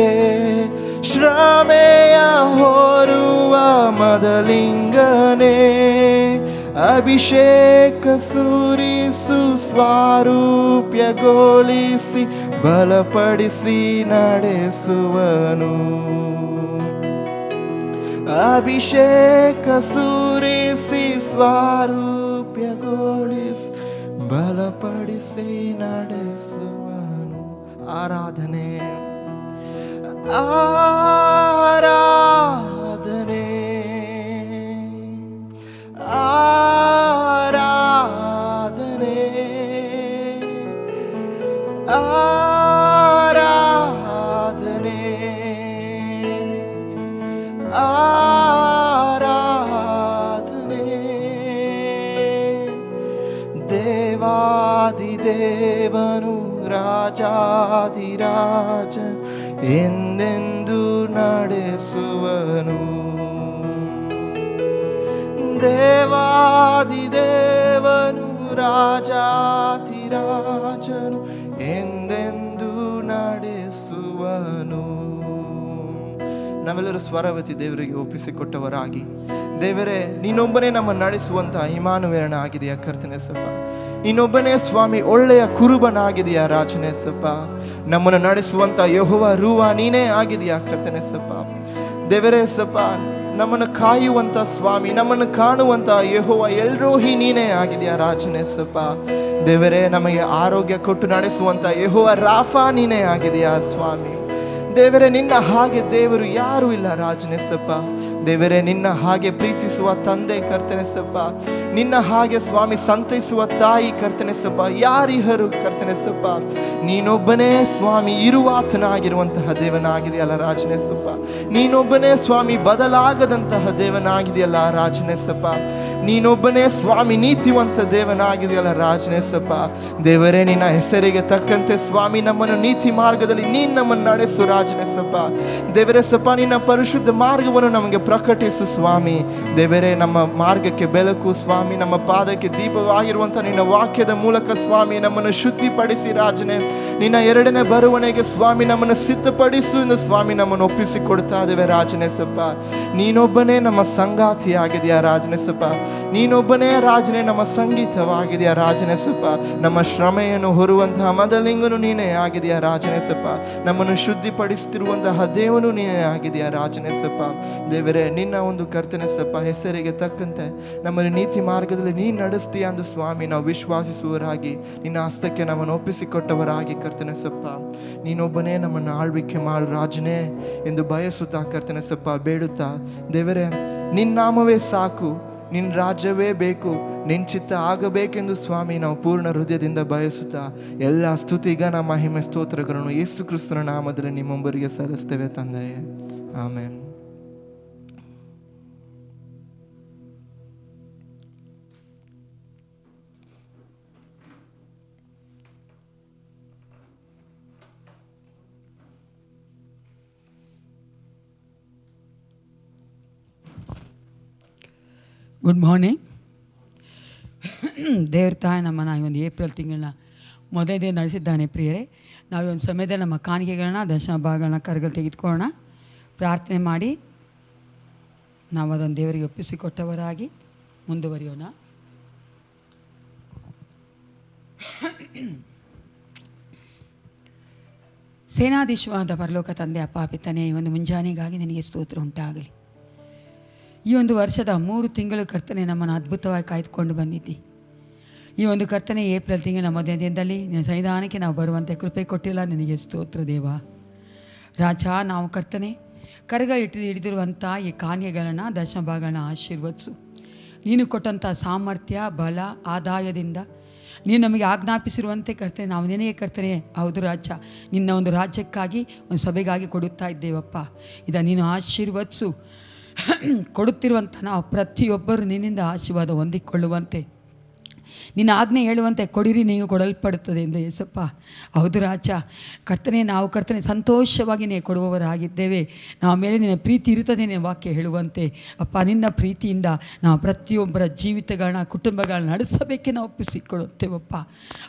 ಶ್ರಮೆಯ ಹೊರುವ ಮೊದಲಿಂಗನೇ. ಅಭಿಷೇಕ ಸುರಿಸು ಸ್ವಾರೂಪ್ಯಗೊಳಿಸಿ ಬಲಪಡಿಸಿ ನಡೆಸುವನು. ಅಭಿಷೇಕ ಸುರಿಸಿ ಸ್ವಾರೂಪ್ಯಗೊಳಿಸಿ ಬಲಪಡಿಸಿ ನಡೆಸುವನು. ಆರಾಧನೆ ಆರಾಧನೆ ಆರಾಧನೆ ಆರಾಧನೆ ಆರಾಧನೆ. ದೇವಾದಿದೇವನು ರಾಜಾದಿರಾಜ ಎಂದೆಂದು ನಡೆಸುವನು. ದೇವಾದಿದೇವನು ರಾಜಾದಿರಾಜನು ಎಂದೆಂದು ನಡೆಸುವನು. ನಾವೆಲ್ಲರೂ ಸ್ವರವತಿ ದೇವರಿಗೆ ಒಪ್ಪಿಸಿಕೊಟ್ಟವರಾಗಿ, ದೇವರೇ ನೀನೊಬ್ಬನೇ ನಮ್ಮ ನಡೆಸುವಂತಹ ಇಮಾನುವೇಲನ ಆಗಿದೆಯಾ ಕರ್ತನೇ ಸಪ್ಪ. ಇನ್ನೊಬ್ಬನೇ ಸ್ವಾಮಿ ಒಳ್ಳೆಯ ಕುರುಬನಾಗಿದೆಯಾ ರಾಜನೇ ಸಪ್ಪ. ನಮ್ಮನ್ನು ನಡೆಸುವಂತ ಯೆಹೋವ ರೂವಾ ನೀನೇ ಆಗಿದೆಯಾ ಕರ್ತನೇ ಸಪ್ಪ. ದೇವರೇ ಸಪ್ಪ, ನಮ್ಮನ್ನು ಕಾಯುವಂಥ ಸ್ವಾಮಿ, ನಮ್ಮನ್ನು ಕಾಣುವಂಥ ಯೆಹೋವ ಎಲ್ರೋಹಿ ನೀನೇ ಆಗಿದೆಯಾ ರಾಜನೇಸಪ್ಪ. ದೇವರೇ, ನಮಗೆ ಆರೋಗ್ಯ ಕೊಟ್ಟು ನಡೆಸುವಂಥ ಯೆಹೋವ ರಾಫಾ ನೀನೇ ಆಗಿದೆಯಾ ಸ್ವಾಮಿ. ದೇವರೇ, ನಿನ್ನ ಹಾಗೆ ದೇವರು ಯಾರೂ ಇಲ್ಲ ರಾಜನೇಸಪ್ಪ. ದೇವರೇ, ನಿನ್ನ ಹಾಗೆ ಪ್ರೀತಿಸುವ ತಂದೆ ಕರ್ತನೆಸಪ್ಪ, ನಿನ್ನ ಹಾಗೆ ಸ್ವಾಮಿ ಸಂತೈಸುವ ತಾಯಿ ಕರ್ತನೆಸಪ್ಪ, ಯಾರಿಹರು ಕರ್ತನೆಸಪ್ಪ. ನೀನೊಬ್ಬನೇ ಸ್ವಾಮಿ ಇರುವಾತನಾಗಿರುವಂತಹ ದೇವನಾಗಿದೆಯಲ್ಲ ರಾಜನೇಸಪ್ಪ. ನೀನೊಬ್ಬನೇ ಸ್ವಾಮಿ ಬದಲಾಗದಂತಹ ದೇವನಾಗಿದೆಯಲ್ಲ ರಾಜನೇಸಪ್ಪ. ನೀನೊಬ್ಬನೇ ಸ್ವಾಮಿ ನೀತಿವಂತ ದೇವನಾಗಿದೆಯಲ್ಲ ರಾಜನೇಸಪ್ಪ. ದೇವರೇ, ನಿನ್ನ ಹೆಸರಿಗೆ ತಕ್ಕಂತೆ ಸ್ವಾಮಿ ನಮ್ಮನ್ನು ನೀತಿ ಮಾರ್ಗದಲ್ಲಿ ನೀನು ನಮ್ಮನ್ನು ನಡೆಸು ರಾಜನೇಸಪ್ಪ. ದೇವರೇ ಸಪ್ಪ, ನಿನ್ನ ಪರಿಶುದ್ಧ ಮಾರ್ಗವನ್ನು ನಮಗೆ ಪ್ರಕಟಿಸು ಸ್ವಾಮಿ. ದೇವರೇ, ನಮ್ಮ ಮಾರ್ಗಕ್ಕೆ ಬೆಳಕು ಸ್ವಾಮಿ, ನಮ್ಮ ಪಾದಕ್ಕೆ ದೀಪವಾಗಿರುವಂಥ ನಿನ್ನ ವಾಕ್ಯದ ಮೂಲಕ ಸ್ವಾಮಿ ನಮ್ಮನ್ನು ಶುದ್ಧಿಪಡಿಸಿ ರಾಜನೇ. ನಿನ್ನ ಎರಡನೇ ಬರುವಣೆಗೆ ಸ್ವಾಮಿ ನಮ್ಮನ್ನು ಸಿದ್ಧಪಡಿಸು ಎಂದು ಸ್ವಾಮಿ ನಮ್ಮನ್ನು ಒಪ್ಪಿಸಿಕೊಡ್ತಾ ಇದ್ದೇವೆ ರಾಜನೇಸಪ್ಪ. ನೀನೊಬ್ಬನೇ ನಮ್ಮ ಸಂಗಾತಿಯಾಗಿದೆಯಾ ರಾಜನೇಸಪ್ಪ. ನೀನೊಬ್ಬನೇ ರಾಜನೇ ನಮ್ಮ ಸಂಗೀತವಾಗಿದೆಯಾ ರಾಜನೇಸಪ್ಪ. ನಮ್ಮ ಶ್ರಮೆಯನ್ನು ಹೊರುವಂತಹ ಮೊದಲಿಂಗನು ನೀನೇ ಆಗಿದೆಯಾ ರಾಜನೇಸಪ್ಪ. ನಮ್ಮನ್ನು ಶುದ್ಧಿಪಡಿಸುತ್ತಿರುವಂತಹ ದೇವನು ನೀನೇ ಆಗಿದೆಯಾ ರಾಜನೇಸಪ್ಪ. ದೇವರೇ, ನಿನ್ನ ಒಂದು ಕರ್ತನೆಸಪ್ಪ ಹೆಸರಿಗೆ ತಕ್ಕಂತೆ ನಮ್ಮನ್ನು ನೀತಿ ಮಾರ್ಗದಲ್ಲಿ ನೀನು ನಡೆಸ್ತೀಯ ಎಂದು ಸ್ವಾಮಿ ನಾವು ವಿಶ್ವಾಸಿಸುವವರಾಗಿ ನಿನ್ನ ಹಸ್ತಕ್ಕೆ ನಮ್ಮನ್ನು ಒಪ್ಪಿಸಿಕೊಟ್ಟವರಾಗಿ ಕರ್ತನೆಸಪ್ಪ. ನೀನೊಬ್ಬನೇ ನಮ್ಮನ್ನು ಆಳ್ವಿಕೆ ಮಾಡು ರಾಜನೇ ಎಂದು ಬಯಸುತ್ತಾ ಕರ್ತನೆಸಪ್ಪ ಬೇಡುತ್ತಾ, ದೇವರೇ, ನಿನ್ನ ನಾಮವೇ ಸಾಕು, ನಿನ್ನ ರಾಜ್ಯವೇ ಬೇಕು, ನಿನ್ನ ಚಿತ್ತ ಆಗಬೇಕೆಂದು ಸ್ವಾಮಿ ನಾವು ಪೂರ್ಣ ಹೃದಯದಿಂದ ಬಯಸುತ್ತಾ ಎಲ್ಲ ಸ್ತುತಿಗಾನ ಮಹಿಮೆ ಸ್ತೋತ್ರಗಳನ್ನು ಯೇಸು ಕ್ರಿಸ್ತನ ನಾಮದಲ್ಲಿ ನಿಮ್ಮೊಬ್ಬರಿಗೆ ಸಲ್ಲಿಸ್ತೇವೆ ತಂದೆಯೇ. ಆಮೆನ್. Good morning. ದೇವ್ರ ತಾಯಿ ನಮ್ಮನ್ನು ಈ ಒಂದು ಏಪ್ರಿಲ್ ತಿಂಗಳನ್ನ ಮೊದಲನೇ ದಿನ ನಡೆಸಿದ್ದಾನೆ. ಪ್ರಿಯರೇ, ನಾವು ಈ ಒಂದು ಸಮಯದಲ್ಲಿ ನಮ್ಮ ಕಾಣಿಕೆಗಳನ್ನ ದರ್ಶನ ಭಾಗಗಳನ್ನ ಕರಗಲು ತೆಗೆದುಕೊಳ್ಳೋಣ. ಪ್ರಾರ್ಥನೆ ಮಾಡಿ ನಾವು ಅದನ್ನು ದೇವರಿಗೆ ಒಪ್ಪಿಸಿಕೊಟ್ಟವರಾಗಿ ಮುಂದುವರಿಯೋಣ. ಸೇನಾಧೀಶವಾದ ಪರಲೋಕ ತಂದೆ, ಅಪ್ಪ ಪಿತನೇ, ಈ ಒಂದು ಮುಂಜಾನೆಗಾಗಿ ನಿನಗೆ ಸ್ತೋತ್ರ ಉಂಟಾಗಲಿ. ಈ ಒಂದು ವರ್ಷದ 3 ತಿಂಗಳು ಕರ್ತನೆ ನಮ್ಮನ್ನು ಅದ್ಭುತವಾಗಿ ಕಾಯ್ದುಕೊಂಡು ಬಂದಿದ್ದಿ. ಈ ಒಂದು ಕರ್ತನೆ ಏಪ್ರಿಲ್ ತಿಂಗಳ ಮೊದಲನೇ ದಿನದಲ್ಲಿ ನಿನ್ನ ಸನ್ನಿಧಾನಕ್ಕೆ ನಾವು ಬರುವಂತೆ ಕೃಪೆ ಕೊಟ್ಟಿಲ್ಲ. ನಿನಗೆ ಸ್ತೋತ್ರ ದೇವ. ರಾಜ, ನಾವು ಕರ್ತನೆ ಕರಗ ಹಿಡಿದಿರುವಂಥ ಈ ಕಾನ್ಯೆಗಳನ್ನು ದರ್ಶನ ಭಾಗಗಳನ್ನ ಆಶೀರ್ವದಿಸು. ನೀನು ಕೊಟ್ಟಂಥ ಸಾಮರ್ಥ್ಯ, ಬಲ, ಆದಾಯದಿಂದ ನೀನು ನಮಗೆ ಆಜ್ಞಾಪಿಸಿರುವಂತೆ ಕರ್ತನೆ ನಾವು ನಿನಗೆ ಕರ್ತನೆ, ಹೌದು ರಾಜ, ನಿನ್ನ ಒಂದು ರಾಜ್ಯಕ್ಕಾಗಿ ಒಂದು ಸಭೆಗಾಗಿ ಕೊಡುತ್ತಾ ಇದ್ದೇವಪ್ಪ. ಇದನ್ನು ನೀನು ಆಶೀರ್ವದಿಸು. ಕೊಡುತ್ತಿರುವಂಥ ನಾವು ಪ್ರತಿಯೊಬ್ಬರು ನಿನ್ನಿಂದ ಆಶೀರ್ವಾದ ಹೊಂದಿಕೊಳ್ಳುವಂತೆ ನಿನ್ನ ಆಜ್ಞೆ ಹೇಳುವಂತೆ ಕೊಡಿರಿ, ನೀವು ಕೊಡಲ್ಪಡುತ್ತದೆ ಎಂದು ಯೇಸಪ್ಪ. ಹೌದು ರಾಜ, ಕರ್ತನೆ ನಾವು ಕರ್ತನೆ ಸಂತೋಷವಾಗಿ ನೀವು ಕೊಡುವವರಾಗಿದ್ದೇವೆ. ನಮ್ಮ ಮೇಲೆ ನಿನ್ನ ಪ್ರೀತಿ ಇರುತ್ತದೆ ನಿನ್ನ ವಾಕ್ಯ ಹೇಳುವಂತೆ. ಅಪ್ಪ, ನಿನ್ನ ಪ್ರೀತಿಯಿಂದ ನಾವು ಪ್ರತಿಯೊಬ್ಬರ ಜೀವಿತಗಳನ್ನ, ಕುಟುಂಬಗಳನ್ನ ನಡೆಸಬೇಕೆ ನಾವು ಒಪ್ಪಿಸಿಕೊಡುತ್ತೇವಪ್ಪ.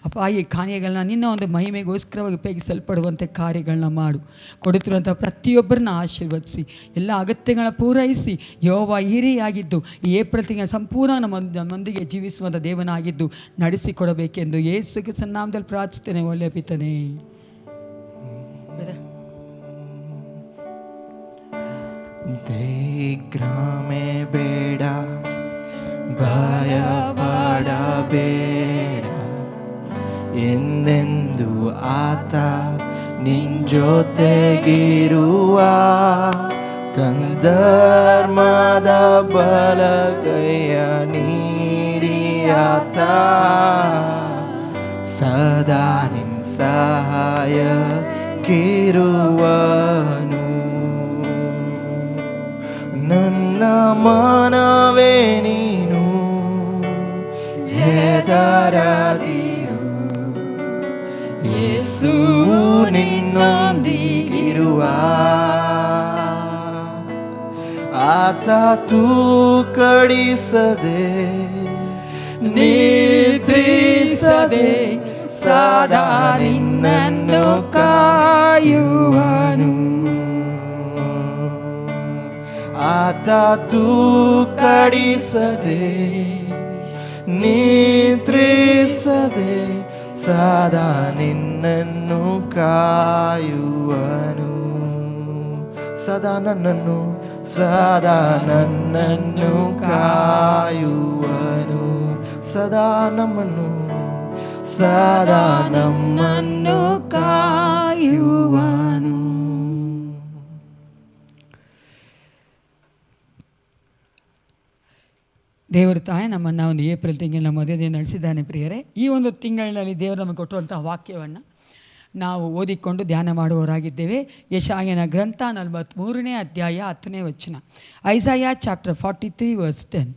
ಅಪ್ಪ, ಈ ಕಾರ್ಯಗಳನ್ನ ನಿನ್ನ ಒಂದು ಮಹಿಮೆಗೋಸ್ಕರವಾಗಿ ಉಪಯೋಗಿಸಲ್ಪಡುವಂತೆ ಕಾರ್ಯಗಳನ್ನ ಮಾಡು. ಕೊಡುತ್ತಿರುವಂಥ ಪ್ರತಿಯೊಬ್ಬರನ್ನ ಆಶೀರ್ವದಿಸಿ ಎಲ್ಲ ಅಗತ್ಯಗಳನ್ನ ಪೂರೈಸಿ ಯೆಹೋವ ಹಿರಿಯಾಗಿದ್ದು ಈ ಏಪ್ರಿಲ್ ತಿಂಗಳ ಸಂಪೂರ್ಣ ನಮ್ಮೊಂದಿಗೆ ಜೀವಿಸುವಂಥ ದೇವನಾಗಿದ್ದು ನಡೆಸಿಕೊಡಬೇಕೆಂದು ಯೇಸು ಕ್ರಿಸ್ತನ ನಾಮದಲ್ಲಿ ಪ್ರಾರ್ಥಿಸ್ತೇನೆ. ಒಳ್ಳೆಯ ಪಿತನೇ. ದಿಗ್ಭ್ರಮೆ ಬೇಡ, ಭಯ ಪಡಬೇಡ, ಎಂದೆಂದು ಆತ ನಿನ್ ಜೊತೆಗಿರುವ ಧರ್ಮದ ಬಲಗೈಯ ನೀಡಿಯಾತ ಸದಾ ನಿನ್ ಸಹಾಯ ಕಿರುವನು. ನನ್ನ ಮನವೇ ನೀನು ಹೆದರದಿರು, ಯೇಸು ನಿನ್ನೊಂದಿಗಿರುವ ಆತ ತೂಕಡಿಸದೆ ನಿದ್ರಿಸದೆ ಸದಾ ನಿನ್ನನ್ನು ಕಾಯುವನು. ಆತ ತೂಕಡಿಸದೆ ನಿದ್ರಿಸದೆ ಸದಾ ನಿನ್ನನ್ನು ಕಾಯುವನು. ಸದಾ ನನ್ನನ್ನು ಸದಾ ನನ್ನನ್ನು ಕಾಯುವನು, ಸದಾ ನಮ್ಮನ್ನು ಕಾಯುವನು. ದೇವರು ತಾಯಿ ನಮ್ಮನ್ನು ಒಂದು ಏಪ್ರಿಲ್ ತಿಂಗಳಿನ ಮದುವೆ ನಡೆಸಿದ್ದಾನೆ. ಪ್ರಿಯರೇ, ಈ ಒಂದು ತಿಂಗಳಿನಲ್ಲಿ ದೇವರು ನಮಗೆ ಕೊಟ್ಟುವಂಥ ವಾಕ್ಯವನ್ನು ನಾವು ಓದಿಕೊಂಡು ಧ್ಯಾನ ಮಾಡುವವರಾಗಿದ್ದೇವೆ. ಯೆಶಾಯನ ಗ್ರಂಥ 43ನೇ ಅಧ್ಯಾಯ 10ನೇ ವಚನ. ಐಸಾಯಾ ಚಾಪ್ಟರ್ 43 verse 10.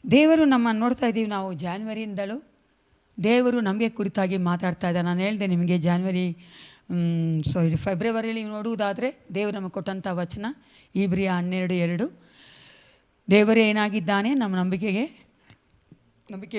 ದೇವರು ನಮ್ಮನ್ನು ನೋಡ್ತಾ ಇದ್ದೀವಿ. ನಾವು ಜಾನ್ವರಿಯಿಂದಲೂ ದೇವರು ನಮಗೆ ಕುರಿತಾಗಿ ಮಾತಾಡ್ತಾ ಇದ್ದ. ನಾನು ಹೇಳಿದೆ ನಿಮಗೆ ಫೆಬ್ರವರಿಯಲ್ಲಿ ನೋಡುವುದಾದರೆ ದೇವರು ನಮಗೆ ಕೊಟ್ಟಂಥ ವಚನ ಇಬ್ರಿಯ 12:2, ದೇವರೇ ಏನಾಗಿದ್ದಾನೆ, ನಮ್ಮ ನಂಬಿಕೆ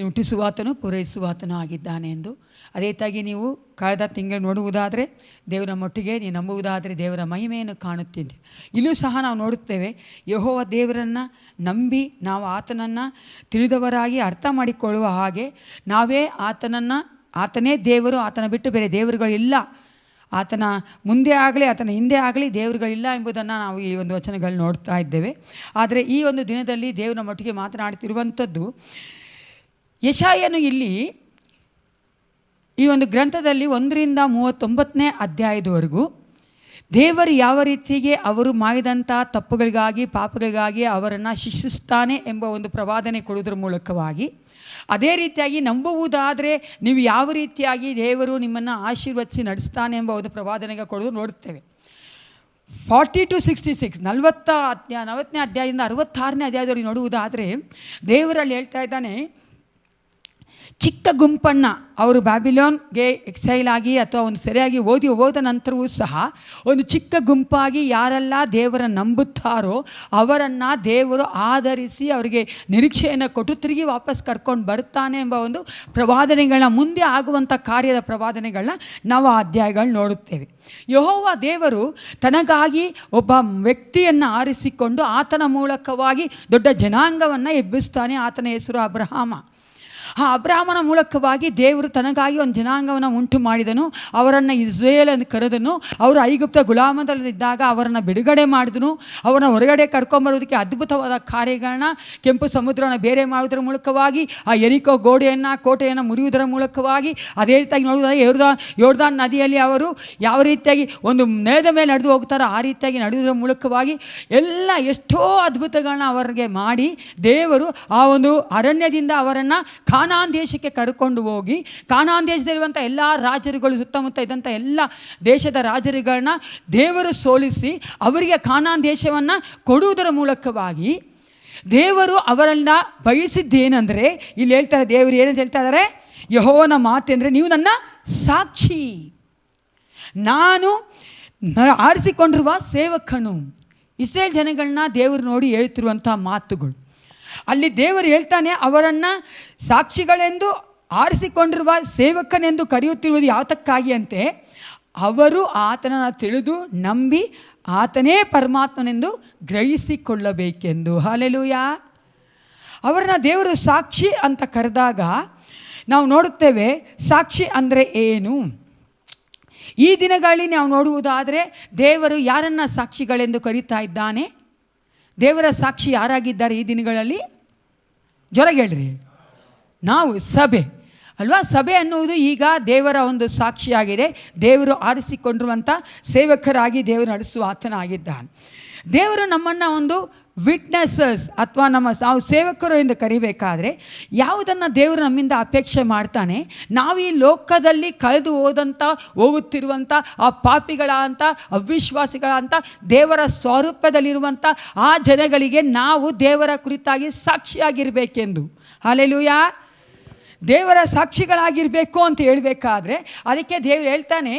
ಹುಟ್ಟಿಸುವಾತನು ಪೂರೈಸುವಾತನು ಆಗಿದ್ದಾನೆ ಎಂದು. ಅದೇ ರೀತಿಯಾಗಿ ನೀವು ಕಳೆದ ತಿಂಗಳು ನೋಡುವುದಾದರೆ ದೇವರ ಮಟ್ಟಿಗೆ ನೀವು ನಂಬುವುದಾದರೆ ದೇವರ ಮಹಿಮೆಯನ್ನು ಕಾಣುತ್ತಿದ್ದೆ. ಇಲ್ಲೂ ಸಹ ನಾವು ನೋಡುತ್ತೇವೆ, ಯೆಹೋವ ದೇವರನ್ನು ನಂಬಿ ನಾವು ಆತನನ್ನು ತಿಳಿದವರಾಗಿ ಅರ್ಥ ಮಾಡಿಕೊಳ್ಳುವ ಹಾಗೆ ನಾವೇ ಆತನೇ ದೇವರು, ಆತನ ಬಿಟ್ಟು ಬೇರೆ ದೇವರುಗಳಿಲ್ಲ, ಆತನ ಮುಂದೆ ಆಗಲಿ ಆತನ ಹಿಂದೆ ಆಗಲಿ ದೇವರುಗಳಿಲ್ಲ ಎಂಬುದನ್ನು ನಾವು ಈ ಒಂದು ವಚನಗಳು ನೋಡ್ತಾ ಇದ್ದೇವೆ. ಆದರೆ ಈ ಒಂದು ದಿನದಲ್ಲಿ ದೇವರ ಮಟ್ಟಿಗೆ ಮಾತನಾಡ್ತಿರುವಂಥದ್ದು, ಯೆಶಾಯನು ಇಲ್ಲಿ ಈ ಒಂದು ಗ್ರಂಥದಲ್ಲಿ 1ರಿಂದ 39ನೇ ಅಧ್ಯಾಯದವರೆಗೂ ದೇವರು ಯಾವ ರೀತಿಗೆ ಅವರು ಮಾಡಿದಂಥ ತಪ್ಪುಗಳಿಗಾಗಿ ಪಾಪಗಳಿಗಾಗಿ ಅವರನ್ನು ಶಿಕ್ಷಿಸ್ತಾನೆ ಎಂಬ ಒಂದು ಪ್ರವಾದನೆ ಕೊಡುವುದರ ಮೂಲಕವಾಗಿ, ಅದೇ ರೀತಿಯಾಗಿ ನಂಬುವುದಾದರೆ ನೀವು ಯಾವ ರೀತಿಯಾಗಿ ದೇವರು ನಿಮ್ಮನ್ನು ಆಶೀರ್ವದಿಸಿ ನಡೆಸ್ತಾನೆ ಎಂಬ ಒಂದು ಪ್ರವಾದನೆಗೆ ಕೊಡೋದು ನೋಡುತ್ತೇವೆ. 40 to 66 40ನೇ ಅಧ್ಯಾಯದಿಂದ 66ನೇ ಅಧ್ಯಾಯದವರೆಗೆ ನೋಡುವುದಾದರೆ ದೇವರಲ್ಲಿ ಹೇಳ್ತಾ ಇದ್ದಾನೆ, ಚಿಕ್ಕ ಗುಂಪನ್ನು ಅವರು ಬ್ಯಾಬಿಲೋನ್ಗೆ ಎಕ್ಸೈಲ್ ಆಗಿ ಅಥವಾ ಒಂದು ಸರಿಯಾಗಿ ಹೋದ ನಂತರವೂ ಸಹ ಒಂದು ಚಿಕ್ಕ ಗುಂಪಾಗಿ ಯಾರೆಲ್ಲ ದೇವರನ್ನು ನಂಬುತ್ತಾರೋ ಅವರನ್ನು ದೇವರು ಆಧರಿಸಿ ಅವರಿಗೆ ನಿರೀಕ್ಷೆಯನ್ನು ಕೊಟ್ಟು ತಿರುಗಿ ವಾಪಸ್ ಕರ್ಕೊಂಡು ಬರ್ತಾನೆ ಎಂಬ ಒಂದು ಪ್ರವಾದನೆಗಳನ್ನ, ಮುಂದೆ ಆಗುವಂಥ ಕಾರ್ಯದ ಪ್ರವಾದನೆಗಳನ್ನ ನಾವು ಆ ಅಧ್ಯಾಯಗಳು ನೋಡುತ್ತೇವೆ. ಯೆಹೋವ ದೇವರು ತನಗಾಗಿ ಒಬ್ಬ ವ್ಯಕ್ತಿಯನ್ನು ಆರಿಸಿಕೊಂಡು ಆತನ ಮೂಲಕವಾಗಿ ದೊಡ್ಡ ಜನಾಂಗವನ್ನು ಎಬ್ಬಿಸ್ತಾನೆ. ಆತನ ಹೆಸರು ಅಬ್ರಹಾಮ. ಆ ಅಬ್ರಹಾಮನ ಮೂಲಕವಾಗಿ ದೇವರು ತನಗಾಗಿ ಒಂದು ಜನಾಂಗವನ್ನು ಉಂಟು ಮಾಡಿದನು. ಅವರನ್ನು ಇಸ್ರೇಲ್ ಎಂದು ಕರೆದನು. ಅವರು ಐಗುಪ್ತ ಗುಲಾಮದಲ್ಲಿದ್ದಾಗ ಅವರನ್ನು ಬಿಡುಗಡೆ ಮಾಡಿದನು. ಅವರನ್ನು ಹೊರಗಡೆ ಕರ್ಕೊಂಬರೋದಕ್ಕೆ ಅದ್ಭುತವಾದ ಕಾರ್ಯಗಳನ್ನ, ಕೆಂಪು ಸಮುದ್ರವನ್ನು ಬೇರೆ ಮಾಡುವುದರ ಮೂಲಕವಾಗಿ, ಆ ಎರಿಕೋ ಕೋಟೆಯನ್ನು ಮುರಿಯುವುದರ ಮೂಲಕವಾಗಿ, ಅದೇ ರೀತಿಯಾಗಿ ನೋಡುವುದಾದರೆ ಯೋರ್ದಾನ್ ನದಿಯಲ್ಲಿ ಅವರು ಯಾವ ರೀತಿಯಾಗಿ ಒಂದು ನೆಲದ ಮೇಲೆ ನಡೆದು ಹೋಗ್ತಾರೋ ಆ ರೀತಿಯಾಗಿ ನಡೆಯುವುದರ ಮೂಲಕವಾಗಿ ಎಲ್ಲ ಎಷ್ಟೋ ಅದ್ಭುತಗಳನ್ನ ಅವರಿಗೆ ಮಾಡಿ ದೇವರು ಆ ಒಂದು ಅರಣ್ಯದಿಂದ ಅವರನ್ನು ಕಾನಾನ್ ದೇಶಕ್ಕೆ ಕರ್ಕೊಂಡು ಹೋಗಿ, ಕಾನಾನ್ ದೇಶದಲ್ಲಿರುವಂಥ ಎಲ್ಲ ರಾಜರುಗಳು, ಸುತ್ತಮುತ್ತ ಇದ್ದಂಥ ಎಲ್ಲ ದೇಶದ ರಾಜರುಗಳನ್ನ ದೇವರು ಸೋಲಿಸಿ ಅವರಿಗೆ ಕಾನಾನ್ ದೇಶವನ್ನು ಕೊಡುವುದರ ಮೂಲಕವಾಗಿ ದೇವರು ಅವರನ್ನು ಬಯಸಿದ್ದೇನೆಂದರೆ, ಇಲ್ಲಿ ಹೇಳ್ತಾರೆ ದೇವರು ಏನಂತ ಹೇಳ್ತಾ ಇದ್ದಾರೆ, ಯೆಹೋವನ ಮಾತೆಂದರೆ ನೀವು ನನ್ನ ಸಾಕ್ಷಿ, ನಾನು ಆರಿಸಿಕೊಂಡಿರುವ ಸೇವಕನು. ಇಸ್ರೇಲ್ ಜನಗಳನ್ನ ದೇವರು ನೋಡಿ ಹೇಳ್ತಿರುವಂಥ ಮಾತುಗಳು. ಅಲ್ಲಿ ದೇವರು ಹೇಳ್ತಾನೆ, ಅವರನ್ನು ಸಾಕ್ಷಿಗಳೆಂದು ಆರಿಸಿಕೊಂಡಿರುವ ಸೇವಕನೆಂದು ಕರೆಯುತ್ತಿರುವುದು ಯಾತಕ್ಕಾಗಿ ಅಂತೆ, ಅವರು ಆತನನ್ನು ತಿಳಿದು ನಂಬಿ ಆತನೇ ಪರಮಾತ್ಮನೆಂದು ಗ್ರಹಿಸಿಕೊಳ್ಳಬೇಕೆಂದು. ಹಲ್ಲೆಲೂಯಾ. ಅವರನ್ನು ದೇವರು ಸಾಕ್ಷಿ ಅಂತ ಕರೆದಾಗ ನಾವು ನೋಡುತ್ತೇವೆ, ಸಾಕ್ಷಿ ಅಂದರೆ ಏನು? ಈ ದಿನಗಳಲ್ಲಿ ನಾವು ನೋಡುವುದಾದರೆ ದೇವರು ಯಾರನ್ನು ಸಾಕ್ಷಿಗಳೆಂದು ಕರೀತಾ ಇದ್ದಾನೆ? ದೇವರ ಸಾಕ್ಷಿ ಯಾರಾಗಿದ್ದಾರೆ ಈ ದಿನಗಳಲ್ಲಿ? ಜೊರಗೆ ಹೇಳ್ರಿ. ನಾವು ಸಭೆ ಅಲ್ವಾ? ಸಭೆ ಅನ್ನುವುದು ಈಗ ದೇವರ ಒಂದು ಸಾಕ್ಷಿಯಾಗಿದೆ. ದೇವರು ಆರಿಸಿಕೊಂಡಿರುವಂಥ ಸೇವಕರಾಗಿ ದೇವರು ನಡೆಸುವ ಆತನಾಗಿದ್ದಾನೆ. ದೇವರು ನಮ್ಮನ್ನು ಒಂದು ವಿಟ್ನೆಸಸ್ ಅಥವಾ ನಾವು ಸೇವಕರು ಎಂದು ಕರಿಬೇಕಾದ್ರೆ ಯಾವುದನ್ನು ದೇವರು ನಮ್ಮಿಂದ ಅಪೇಕ್ಷೆ ಮಾಡ್ತಾನೆ? ನಾವು ಈ ಲೋಕದಲ್ಲಿ ಕಳೆದು ಹೋಗುತ್ತಿರುವಂಥ ಆ ಪಾಪಿಗಳಂಥ ಅವಿಶ್ವಾಸಿಗಳಂಥ ದೇವರ ಸ್ವರೂಪದಲ್ಲಿರುವಂಥ ಆ ಜನಗಳಿಗೆ ನಾವು ದೇವರ ಕುರಿತಾಗಿ ಸಾಕ್ಷಿಯಾಗಿರಬೇಕೆಂದು. ಹಲ್ಲೆಲೂಯಾ. ದೇವರ ಸಾಕ್ಷಿಗಳಾಗಿರಬೇಕು ಅಂತ ಹೇಳಬೇಕಾದ್ರೆ ಅದಕ್ಕೆ ದೇವರು ಹೇಳ್ತಾನೆ,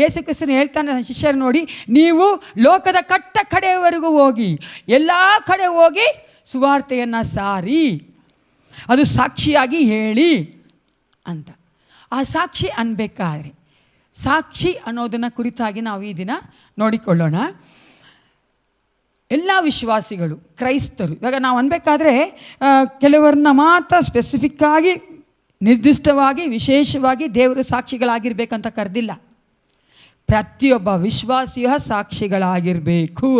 ಯೇಸು ಕ್ರಿಸ್ತನು ಹೇಳ್ತಾನೆ ನನ್ನ ಶಿಷ್ಯರು ನೋಡಿ, ನೀವು ಲೋಕದ ಕಡೆಯವರೆಗೂ ಹೋಗಿ, ಎಲ್ಲ ಕಡೆ ಹೋಗಿ ಸುವಾರ್ತೆಯನ್ನು ಸಾರಿ. ಅದು ಸಾಕ್ಷಿಯಾಗಿ ಹೇಳಿ ಅಂತ. ಆ ಸಾಕ್ಷಿ ಅನ್ಬೇಕಾದ್ರೆ ಸಾಕ್ಷಿ ಅನ್ನೋದನ್ನು ಕುರಿತಾಗಿ ನಾವು ಈ ದಿನ ನೋಡಿಕೊಳ್ಳೋಣ. ಎಲ್ಲ ವಿಶ್ವಾಸಿಗಳು, ಕ್ರೈಸ್ತರು, ಇವಾಗ ನಾವು ಅನ್ಬೇಕಾದ್ರೆ ಕೆಲವರನ್ನ ಮಾತ್ರ ಸ್ಪೆಸಿಫಿಕ್ಕಾಗಿ ನಿರ್ದಿಷ್ಟವಾಗಿ ವಿಶೇಷವಾಗಿ ದೇವರು ಸಾಕ್ಷಿಗಳಾಗಿರ್ಬೇಕಂತ ಕರೆದಿಲ್ಲ. ಪ್ರತಿಯೊಬ್ಬ ವಿಶ್ವಾಸಿಯ ಸಾಕ್ಷಿಗಳಾಗಿರಬೇಕು.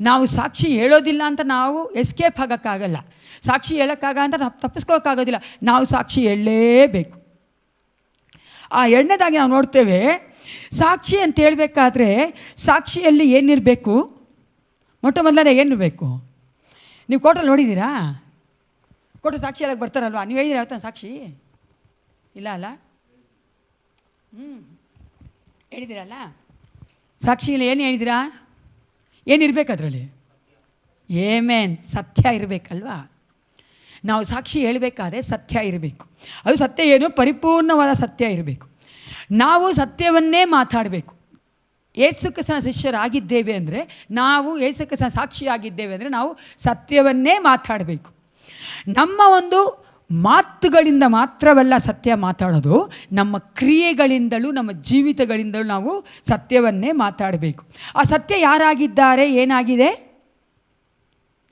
ನಾವು ಸಾಕ್ಷಿ ಹೇಳೋದಿಲ್ಲ ಅಂತ ನಾವು ಎಸ್ಕೇಪ್ ಆಗೋಕ್ಕಾಗಲ್ಲ, ಸಾಕ್ಷಿ ಹೇಳೋಕ್ಕಾಗ ಅಂತ ತಪ್ಪಿಸ್ಕೊಳ್ಳೋಕ್ಕಾಗೋದಿಲ್ಲ. ನಾವು ಸಾಕ್ಷಿ ಹೇಳಲೇಬೇಕು. ಆ ಎರಡನೇದಾಗಿ ನಾವು ನೋಡ್ತೇವೆ, ಸಾಕ್ಷಿ ಅಂತ ಹೇಳಬೇಕಾದ್ರೆ ಸಾಕ್ಷಿಯಲ್ಲಿ ಏನಿರಬೇಕು? ಮೊಟ್ಟ ಮೊದಲನೇ ಏನಿರಬೇಕು? ನೀವು ಕೋರ್ಟಲ್ಲಿ ನೋಡಿದ್ದೀರಾ? ಕೋರ್ಟ್ ಸಾಕ್ಷಿ ಹೇಳಕ್ಕೆ ಬರ್ತಾರಲ್ವಾ? ನೀವು ಹೇಳಿದ್ದೀರಾ ಯಾವತ್ತ ಸಾಕ್ಷಿ? ಇಲ್ಲ ಅಲ್ಲ? ಹೇಳಿದ್ದೀರಲ್ಲ? ಸಾಕ್ಷಿಯಲ್ಲಿ ಏನು ಹೇಳಿದ್ದೀರಾ? ಏನಿರಬೇಕು ಅದರಲ್ಲಿ? ಏಮೇನ್, ಸತ್ಯ ಇರಬೇಕಲ್ವಾ? ನಾವು ಸಾಕ್ಷಿ ಹೇಳಬೇಕಾದ್ರೆ ಸತ್ಯ ಇರಬೇಕು. ಅದು ಸತ್ಯ ಏನು? ಪರಿಪೂರ್ಣವಾದ ಸತ್ಯ ಇರಬೇಕು. ನಾವು ಸತ್ಯವನ್ನೇ ಮಾತಾಡಬೇಕು. ಯೇಸು ಕ್ರಿಸ್ತನ ಶಿಷ್ಯರಾಗಿದ್ದೇವೆ ಅಂದರೆ, ನಾವು ಯೇಸು ಕ್ರಿಸ್ತನ ಸಾಕ್ಷಿಯಾಗಿದ್ದೇವೆ ಅಂದರೆ ನಾವು ಸತ್ಯವನ್ನೇ ಮಾತಾಡಬೇಕು. ನಮ್ಮ ಒಂದು ಮಾತುಗಳಿಂದ ಮಾತ್ರವಲ್ಲ ಸತ್ಯ ಮಾತಾಡೋದು, ನಮ್ಮ ಕ್ರಿಯೆಗಳಿಂದಲೂ ನಮ್ಮ ಜೀವಿತಗಳಿಂದಲೂ ನಾವು ಸತ್ಯವನ್ನೇ ಮಾತಾಡಬೇಕು. ಆ ಸತ್ಯ ಯಾರಾಗಿದ್ದಾರೆ? ಏನಾಗಿದೆ?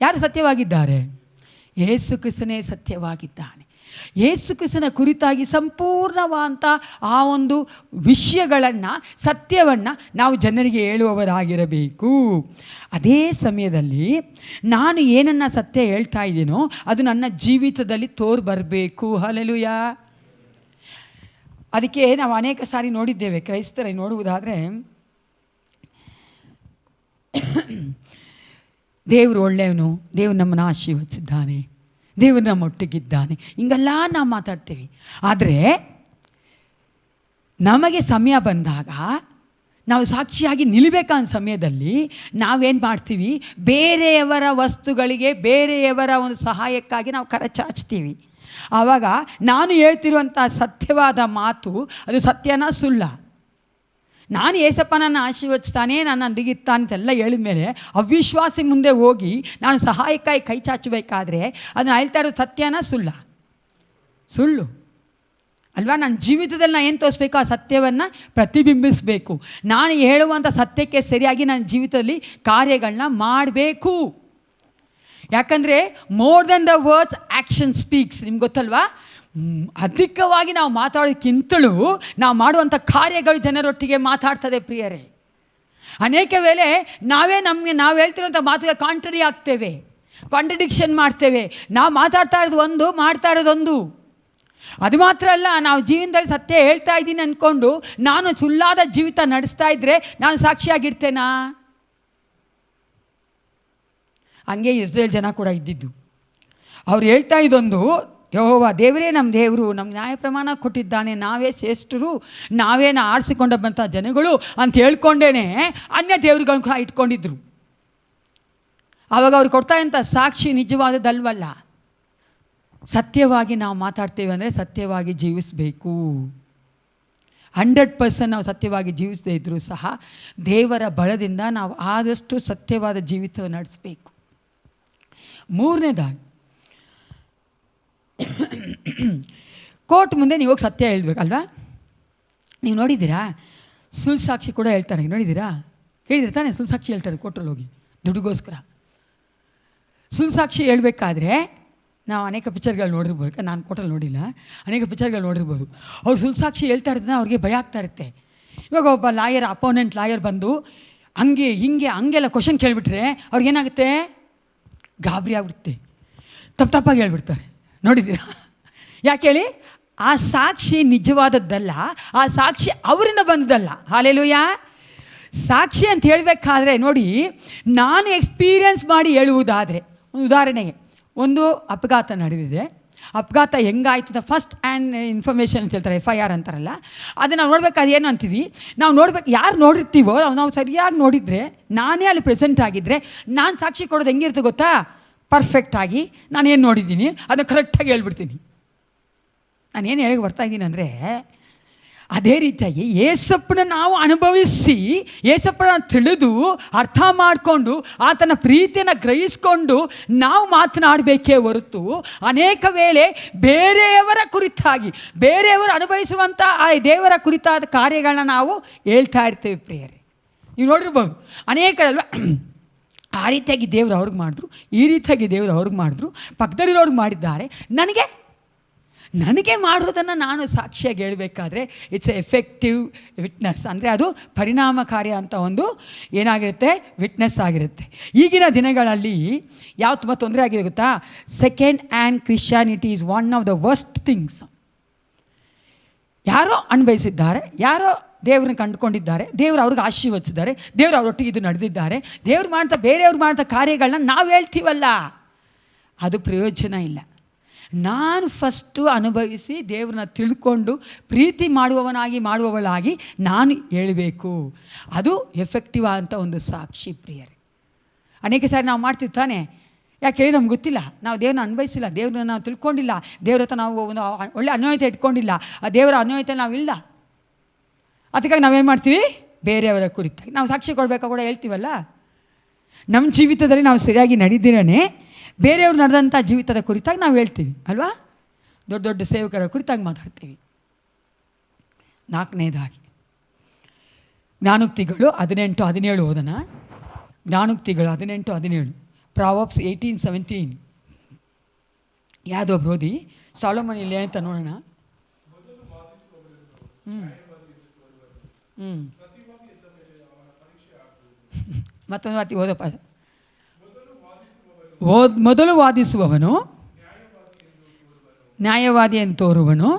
ಯಾರು ಸತ್ಯವಾಗಿದ್ದಾರೆ? ಯೇಸು ಕ್ರಿಸ್ತನೇ ಸತ್ಯವಾಗಿದ್ದಾನೆ. ಯೇಸು ಕ್ರಿಸ್ತನ ಕುರಿತಾಗಿ ಸಂಪೂರ್ಣವಾದಂಥ ಆ ಒಂದು ವಿಷಯಗಳನ್ನು, ಸತ್ಯವನ್ನು ನಾವು ಜನರಿಗೆ ಹೇಳುವವರಾಗಿರಬೇಕು. ಅದೇ ಸಮಯದಲ್ಲಿ ನಾನು ಏನನ್ನು ಸತ್ಯ ಹೇಳ್ತಾ ಇದ್ದೀನೋ ಅದು ನನ್ನ ಜೀವಿತದಲ್ಲಿ ಬರಬೇಕು. ಹಲ್ಲೆಲೂಯಾ. ಅದಕ್ಕೆ ನಾವು ಅನೇಕ ಸಾರಿ ನೋಡಿದ್ದೇವೆ, ಕ್ರೈಸ್ತರೇ ನೋಡುವುದಾದರೆ, ದೇವರು ಒಳ್ಳೆಯವನು, ದೇವರು ನಮ್ಮನ್ನು ಆಶೀರ್ವದಿಸಿದ್ದಾನೆ, ದೇವರು ನಮ್ಮ ಒಟ್ಟಿಗಿದ್ದಾನೆ, ಹಿಂಗೆಲ್ಲ ನಾವು ಮಾತಾಡ್ತೀವಿ. ಆದರೆ ನಮಗೆ ಸಮಯ ಬಂದಾಗ, ನಾವು ಸಾಕ್ಷಿಯಾಗಿ ನಿಲ್ಲಬೇಕಾದ ಸಮಯದಲ್ಲಿ ನಾವೇನು ಮಾಡ್ತೀವಿ? ಬೇರೆಯವರ ವಸ್ತುಗಳಿಗೆ, ಬೇರೆಯವರ ಒಂದು ಸಹಾಯಕ್ಕಾಗಿ ನಾವು ಕರಚಾಚ್ತೀವಿ. ಆವಾಗ ನಾನು ಹೇಳ್ತಿರುವಂಥ ಸತ್ಯವಾದ ಮಾತು ಅದು ಸತ್ಯನ ಸುಳ್ಳ? ನಾನು ಏಸಪ್ಪ ನನ್ನ ಆಶೀರ್ವದಿಸ್ತಾನೆ, ನನ್ನ ಅಂದಿಗಿರ್ತಾನೆ ಅಂತೆಲ್ಲ ಹೇಳಿದ ಮೇಲೆ ಅವಿಶ್ವಾಸಿ ಮುಂದೆ ಹೋಗಿ ನಾನು ಸಹಾಯಕ್ಕಾಗಿ ಕೈ ಚಾಚಬೇಕಾದ್ರೆ ಅದನ್ನು ಹೇಳ್ತಾ ಇರೋದು ಸತ್ಯನ ಸುಳ್ಳ? ಸುಳ್ಳು ಅಲ್ವಾ? ನನ್ನ ಜೀವಿತದಲ್ಲಿ ನಾನು ಏನು ತೋರಿಸ್ಬೇಕು? ಆ ಸತ್ಯವನ್ನು ಪ್ರತಿಬಿಂಬಿಸಬೇಕು. ನಾನು ಹೇಳುವಂಥ ಸತ್ಯಕ್ಕೆ ಸರಿಯಾಗಿ ನನ್ನ ಜೀವಿತದಲ್ಲಿ ಕಾರ್ಯಗಳನ್ನ ಮಾಡಬೇಕು. ಯಾಕಂದರೆ more than the words action speaks. ನಿಮ್ಗೆ ಗೊತ್ತಲ್ವಾ? ಅಧಿಕವಾಗಿ ನಾವು ಮಾತಾಡೋದಕ್ಕಿಂತಲೂ ನಾವು ಮಾಡುವಂಥ ಕಾರ್ಯಗಳು ಜನರೊಟ್ಟಿಗೆ ಮಾತಾಡ್ತದೆ ಪ್ರಿಯರೇ. ಅನೇಕ ವೇಳೆ ನಾವು ಹೇಳ್ತಿರೋಂಥ ಮಾತುಗೆ ಕಾಂಟ್ರರಿ ಆಗ್ತೇವೆ, ಕಾಂಟ್ರಡಿಕ್ಷನ್ ಮಾಡ್ತೇವೆ. ನಾವು ಮಾತಾಡ್ತಾ ಇರೋದು ಒಂದು, ಮಾಡ್ತಾ ಇರೋದೊಂದು. ಅದು ಮಾತ್ರ ಅಲ್ಲ, ನಾವು ಜೀವನದಲ್ಲಿ ಸತ್ಯ ಹೇಳ್ತಾ ಇದ್ದೀನಿ ಅಂದ್ಕೊಂಡು ನಾನು ಸುಳ್ಳಾದ ಜೀವಿತ ನಡೆಸ್ತಾ ಇದ್ದರೆ ನಾನು ಸಾಕ್ಷಿಯಾಗಿರ್ತೇನಾ? ಹಂಗೆ ಇಸ್ರೇಲ್ ಜನ ಕೂಡ ಇದ್ದಿದ್ದು. ಅವ್ರು ಹೇಳ್ತಾ ಇದ್ದೊಂದು, ಯೆಹೋವ ದೇವರೇ ನಮ್ಮ ದೇವರು, ನಮ್ಗೆ ನ್ಯಾಯ ಪ್ರಮಾಣ ಕೊಟ್ಟಿದ್ದಾನೆ, ನಾವೇ ಶ್ರೇಷ್ಠರು, ನಾವೇನ ಆರಿಸಿಕೊಂಡ ಬಂಥ ಜನಗಳು ಅಂತ ಹೇಳ್ಕೊಂಡೇನೆ ಅನ್ಯ ದೇವರುಗಳನ್ನ ಇಟ್ಕೊಂಡಿದ್ರು. ಆವಾಗ ಅವ್ರು ಕೊಡ್ತಾ ಇದ್ದಂಥ ಸಾಕ್ಷಿ ನಿಜವಾದದಲ್ವಲ್ಲ. ಸತ್ಯವಾಗಿ ನಾವು ಮಾತಾಡ್ತೇವೆ ಅಂದರೆ ಸತ್ಯವಾಗಿ ಜೀವಿಸಬೇಕು. 100% ನಾವು ಸತ್ಯವಾಗಿ ಜೀವಿಸದೇ ಇದ್ದರೂ ಸಹ ದೇವರ ಬಲದಿಂದ ನಾವು ಆದಷ್ಟು ಸತ್ಯವಾದ ಜೀವಿತವನ್ನು ನಡೆಸಬೇಕು. ಮೂರನೇದಾಗಿ, ಕೋರ್ಟ್ ಮುಂದೆ ನೀವು ಹೋಗಿ ಸತ್ಯ ಹೇಳ್ಬೇಕಲ್ವಾ? ನೀವು ನೋಡಿದ್ದೀರಾ? ಸುಳ್ಳು ಸಾಕ್ಷಿ ಕೂಡ ಹೇಳ್ತಾರೆ, ನೋಡಿದ್ದೀರಾ? ಹೇಳಿದ್ರೆ ತಾನೇ ಸುಳ್ಳು ಸಾಕ್ಷಿ ಹೇಳ್ತಾರೆ ಕೋರ್ಟಲ್ಲಿ ಹೋಗಿ ದುಡ್ಡುಗೋಸ್ಕರ. ಸುಳ್ಳು ಸಾಕ್ಷಿ ಹೇಳ್ಬೇಕಾದ್ರೆ ನಾವು ಅನೇಕ ಪಿಕ್ಚರ್ಗಳು ನೋಡಿರ್ಬೋದು, ನಾನು ಕೋರ್ಟಲ್ಲಿ ನೋಡಿಲ್ಲ, ಅನೇಕ ಪಿಕ್ಚರ್ಗಳು ನೋಡಿರ್ಬೋದು. ಅವ್ರು ಸುಳ್ಳು ಸಾಕ್ಷಿ ಹೇಳ್ತಾ ಇರೋದನ್ನ ಅವ್ರಿಗೆ ಭಯ ಆಗ್ತಾ ಇರುತ್ತೆ. ಇವಾಗ ಒಬ್ಬ ಅಪೋನೆಂಟ್ ಲಾಯರ್ ಬಂದು ಹಂಗೆ ಹಿಂಗೆ ಹಂಗೆಲ್ಲ ಕ್ವಶನ್ ಕೇಳಿಬಿಟ್ರೆ ಅವ್ರಿಗೇನಾಗುತ್ತೆ? ಗಾಬರಿ ಆಗ್ಬಿಡುತ್ತೆ, ತಪ್ಪಾಗಿ ಹೇಳ್ಬಿಡ್ತಾರೆ. ನೋಡಿದ್ದೀರಾ? ಯಾಕೆ ಹೇಳಿ? ಆ ಸಾಕ್ಷಿ ನಿಜವಾದದ್ದಲ್ಲ, ಆ ಸಾಕ್ಷಿ ಅವರಿಂದ ಬಂದದ್ದಲ್ಲ. ಹಲ್ಲೆಲೂಯಾ. ಸಾಕ್ಷಿ ಅಂತ ಹೇಳಬೇಕಾದ್ರೆ ನೋಡಿ, ನಾನು ಎಕ್ಸ್ಪೀರಿಯನ್ಸ್ ಮಾಡಿ ಹೇಳುವುದಾದರೆ, ಉದಾಹರಣೆಗೆ ಒಂದು ಅಪಘಾತ ನಡೆದಿದೆ. ಅಪಘಾತ ಹೆಂಗಾಯ್ತು ಅಂತ ಫಸ್ಟ್ ಹ್ಯಾಂಡ್ ಇನ್ಫಾರ್ಮೇಷನ್ ಅಂತ ಹೇಳ್ತಾರೆ, FIR ಅಂತಾರಲ್ಲ, ಅದನ್ನು ನಾವು ನೋಡ್ಬೇಕಾದ್ರೆ ಏನು ಅಂತೀವಿ? ನಾವು ನೋಡ್ಬೇಕು, ಯಾರು ನೋಡಿರ್ತೀವೋ ನಾವು ಸರಿಯಾಗಿ ನೋಡಿದರೆ, ನಾನೇ ಅಲ್ಲಿ ಪ್ರೆಸೆಂಟ್ ಆಗಿದ್ದರೆ ನಾನು ಸಾಕ್ಷಿ ಕೊಡೋದು ಹೆಂಗಿರುತ್ತೆ ಗೊತ್ತಾ? ಪರ್ಫೆಕ್ಟಾಗಿ ನಾನೇನು ನೋಡಿದ್ದೀನಿ ಅದನ್ನು ಕರೆಕ್ಟಾಗಿ ಹೇಳ್ಬಿಡ್ತೀನಿ. ನಾನೇನು ಹೇಳಕ್ಕೆ ಬರ್ತಾಯಿದ್ದೀನಿ ಅಂದರೆ, ಅದೇ ರೀತಿಯಾಗಿ ಏಸಪ್ಪನ ನಾವು ಅನುಭವಿಸಿ, ಏಸಪ್ಪನ ತಿಳಿದು ಅರ್ಥ ಮಾಡಿಕೊಂಡು ಆತನ ಪ್ರೀತಿಯನ್ನು ಗ್ರಹಿಸ್ಕೊಂಡು ನಾವು ಮಾತನಾಡಬೇಕೇ ಹೊರತು ಅನೇಕ ವೇಳೆ ಬೇರೆಯವರ ಕುರಿತಾಗಿ, ಬೇರೆಯವರು ಅನುಭವಿಸುವಂಥ ಆ ದೇವರ ಕುರಿತಾದ ಕಾರ್ಯಗಳನ್ನ ನಾವು ಹೇಳ್ತಾ ಇರ್ತೇವೆ ಪ್ರಿಯರೇ. ನೀವು ನೋಡಿರ್ಬೋದು ಅನೇಕ ಅಲ್ವಾ, ಆ ರೀತಿಯಾಗಿ ದೇವರು ಅವ್ರಿಗೆ ಮಾಡಿದ್ರು, ಈ ರೀತಿಯಾಗಿ ದೇವರು ಅವ್ರಿಗೆ ಮಾಡಿದ್ರು, ಪಕ್ಕದಲ್ಲಿರೋರ್ಗೆ ಮಾಡಿದ್ದಾರೆ, ನನಗೆ ಮಾಡೋದನ್ನು ನಾನು ಸಾಕ್ಷಿಯಾಗಿ ಹೇಳಬೇಕಾದ್ರೆ ಇಟ್ಸ್ ಎಫೆಕ್ಟಿವ್ ವಿಟ್ನೆಸ್, ಅಂದರೆ ಅದು ಪರಿಣಾಮಕಾರಿ ಅಂತ ಒಂದು ಏನಾಗಿರುತ್ತೆ, ವಿಟ್ನೆಸ್ ಆಗಿರುತ್ತೆ. ಈಗಿನ ದಿನಗಳಲ್ಲಿ ಯಾವ ತುಂಬ ತೊಂದರೆ ಆಗಿದೆ ಗೊತ್ತಾ? Second hand Christianity is one of the worst things. ಯಾರೋ ಅನುಭವಿಸಿದ್ದಾರೆ, ಯಾರೋ ದೇವ್ರನ್ನ ಕಂಡುಕೊಂಡಿದ್ದಾರೆ, ದೇವರು ಅವ್ರಿಗೆ ಆಶೀರ್ವದಿಸಿದ್ದಾರೆ, ದೇವರು ಅವರೊಟ್ಟಿಗೆ ಇದು ನಡೆದಿದ್ದಾರೆ, ಬೇರೆಯವ್ರು ಮಾಡ್ತಾ ಕಾರ್ಯಗಳನ್ನ ನಾವು ಹೇಳ್ತೀವಲ್ಲ, ಅದು ಪ್ರಯೋಜನ ಇಲ್ಲ. ನಾನು ಫಸ್ಟು ಅನುಭವಿಸಿ ದೇವ್ರನ್ನ ತಿಳ್ಕೊಂಡು ಪ್ರೀತಿ ಮಾಡುವವಳಾಗಿ ನಾನು ಹೇಳಬೇಕು. ಅದು ಎಫೆಕ್ಟಿವ್ ಅಂತ ಒಂದು ಸಾಕ್ಷಿ ಪ್ರಿಯರೇ. ಅನೇಕ ಸಾರಿ ನಾವು ಮಾಡ್ತೀವಿ ತಾನೆ, ಯಾಕೆ ಹೇಳಿ ನಮ್ಗೆ ಗೊತ್ತಿಲ್ಲ, ನಾವು ದೇವ್ರನ್ನ ಅನ್ಭವಿಸಿಲ್ಲ, ದೇವ್ರನ್ನ ನಾವು ತಿಳ್ಕೊಂಡಿಲ್ಲ, ದೇವ್ರ ಹತ್ರ ನಾವು ಒಂದು ಒಳ್ಳೆ ಅನ್ಯೋನ್ಯತೆ ಇಟ್ಕೊಂಡಿಲ್ಲ, ಆ ದೇವರ ಅನ್ಯೋನ್ಯತೆ ನಾವಿಲ್ಲ. ಅದಕ್ಕಾಗಿ ನಾವೇನು ಮಾಡ್ತೀವಿ, ಬೇರೆಯವರ ಕುರಿತಾಗಿ ನಾವು ಸಾಕ್ಷಿ ಕೊಡಬೇಕಾ ಕೂಡ ಹೇಳ್ತೀವಲ್ಲ. ನಮ್ಮ ಜೀವಿತದಲ್ಲಿ ನಾವು ಸರಿಯಾಗಿ ನಡೆದಿರೇ ಬೇರೆಯವ್ರು ನಡೆದಂಥ ಜೀವಿತದ ಕುರಿತಾಗಿ ನಾವು ಹೇಳ್ತೀವಿ ಅಲ್ವಾ, ದೊಡ್ಡ ದೊಡ್ಡ ಸೇವಕರ ಕುರಿತಾಗಿ ಮಾತಾಡ್ತೀವಿ. 4ನೇದಾಗಿ ಜ್ಞಾನೋಕ್ತಿಗಳು 18-17 ಓದೋಣ. ಜ್ಞಾನೋಕ್ತಿಗಳು 18-17, ಪ್ರಾವರ್ಬ್ಸ್ 18-17. ಯಾವುದೋ ಓದಿ, ಸಾಲೊಮನ್ ಇಲ್ಲಿ ಅಂತ ನೋಡೋಣ. ಮತ್ತೊಂದು ವಾತಿ ಓದಪ್ಪ. ಮೊದಲು ವಾದಿಸುವವನು ನ್ಯಾಯವಾದಿಯನ್ನು ತೋರುವನು,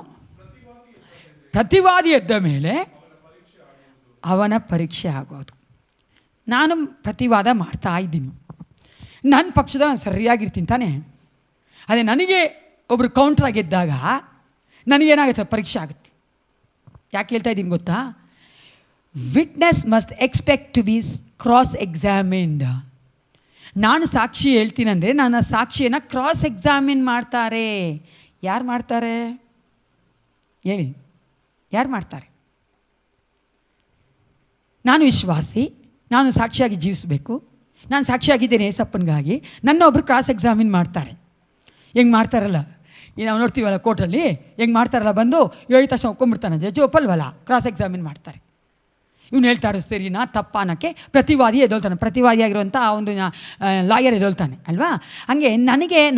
ಪ್ರತಿವಾದಿ ಎದ್ದ ಮೇಲೆ ಅವನ ಪರೀಕ್ಷೆ ಆಗೋದು. ನಾನು ಪ್ರತಿವಾದ ಮಾಡ್ತಾ ಇದ್ದೀನಿ, ನನ್ನ ಪಕ್ಷದ ನಾನು ಸರಿಯಾಗಿರ್ತೀನಿ ತಾನೆ. ಅದೇ ನನಗೆ ಒಬ್ಬರು ಕೌಂಟ್ರಾಗಿ ಗೆದ್ದಾಗ ನನಗೇನಾಗುತ್ತೆ, ಪರೀಕ್ಷೆ ಆಗುತ್ತೆ. ಯಾಕೆ ಹೇಳ್ತಾ ಇದ್ದೀನಿ ಗೊತ್ತಾ? Witness must expect to be cross examined. ನಾನು ಸಾಕ್ಷಿ ಹೇಳ್ತೀನಂದರೆ ನನ್ನ ಸಾಕ್ಷಿಯನ್ನು ಕ್ರಾಸ್ ಎಕ್ಸಾಮಿನ್ ಮಾಡ್ತಾರೆ. ಯಾರು ಮಾಡ್ತಾರೆ ಹೇಳಿ, ಯಾರು ಮಾಡ್ತಾರೆ? ನಾನು ವಿಶ್ವಾಸಿ, ನಾನು ಸಾಕ್ಷಿಯಾಗಿ ಜೀವಿಸಬೇಕು, ನಾನು ಸಾಕ್ಷಿಯಾಗಿದ್ದೇನೆ ಏಸಪ್ಪನಿಗಾಗಿ, ನನ್ನ ಒಬ್ಬರು ಕ್ರಾಸ್ ಎಕ್ಸಾಮಿನ್ ಮಾಡ್ತಾರೆ. ಹೆಂಗೆ ಮಾಡ್ತಾರಲ್ಲ, ನಾವು ನೋಡ್ತೀವಲ್ಲ ಕೋರ್ಟಲ್ಲಿ ಹೆಂಗೆ ಮಾಡ್ತಾರಲ್ಲ, ಬಂದು 7 ತಕ್ಷಣ ಒಪ್ಕೊಂಡ್ಬಿಡ್ತಾನೆ, ಜಡ್ಜು ಒಪ್ಪಲ್ವಲ್ಲ, ಕ್ರಾಸ್ ಎಕ್ಸಾಮಿನ್ ಮಾಡ್ತಾರೆ. ಇವನು ಹೇಳ್ತಾರೆ ಸರಿನಾ ತಪ್ಪ ಅನ್ನೋಕ್ಕೆ ಪ್ರತಿವಾದಿ ಎದೊಳ್ತಾನೆ, ಪ್ರತಿವಾದಿಯಾಗಿರುವಂಥ ಆ ಒಂದು ಲಾಯರ್ ಎದೊಳ್ತಾನೆ ಅಲ್ವಾ. ಹಾಗೆ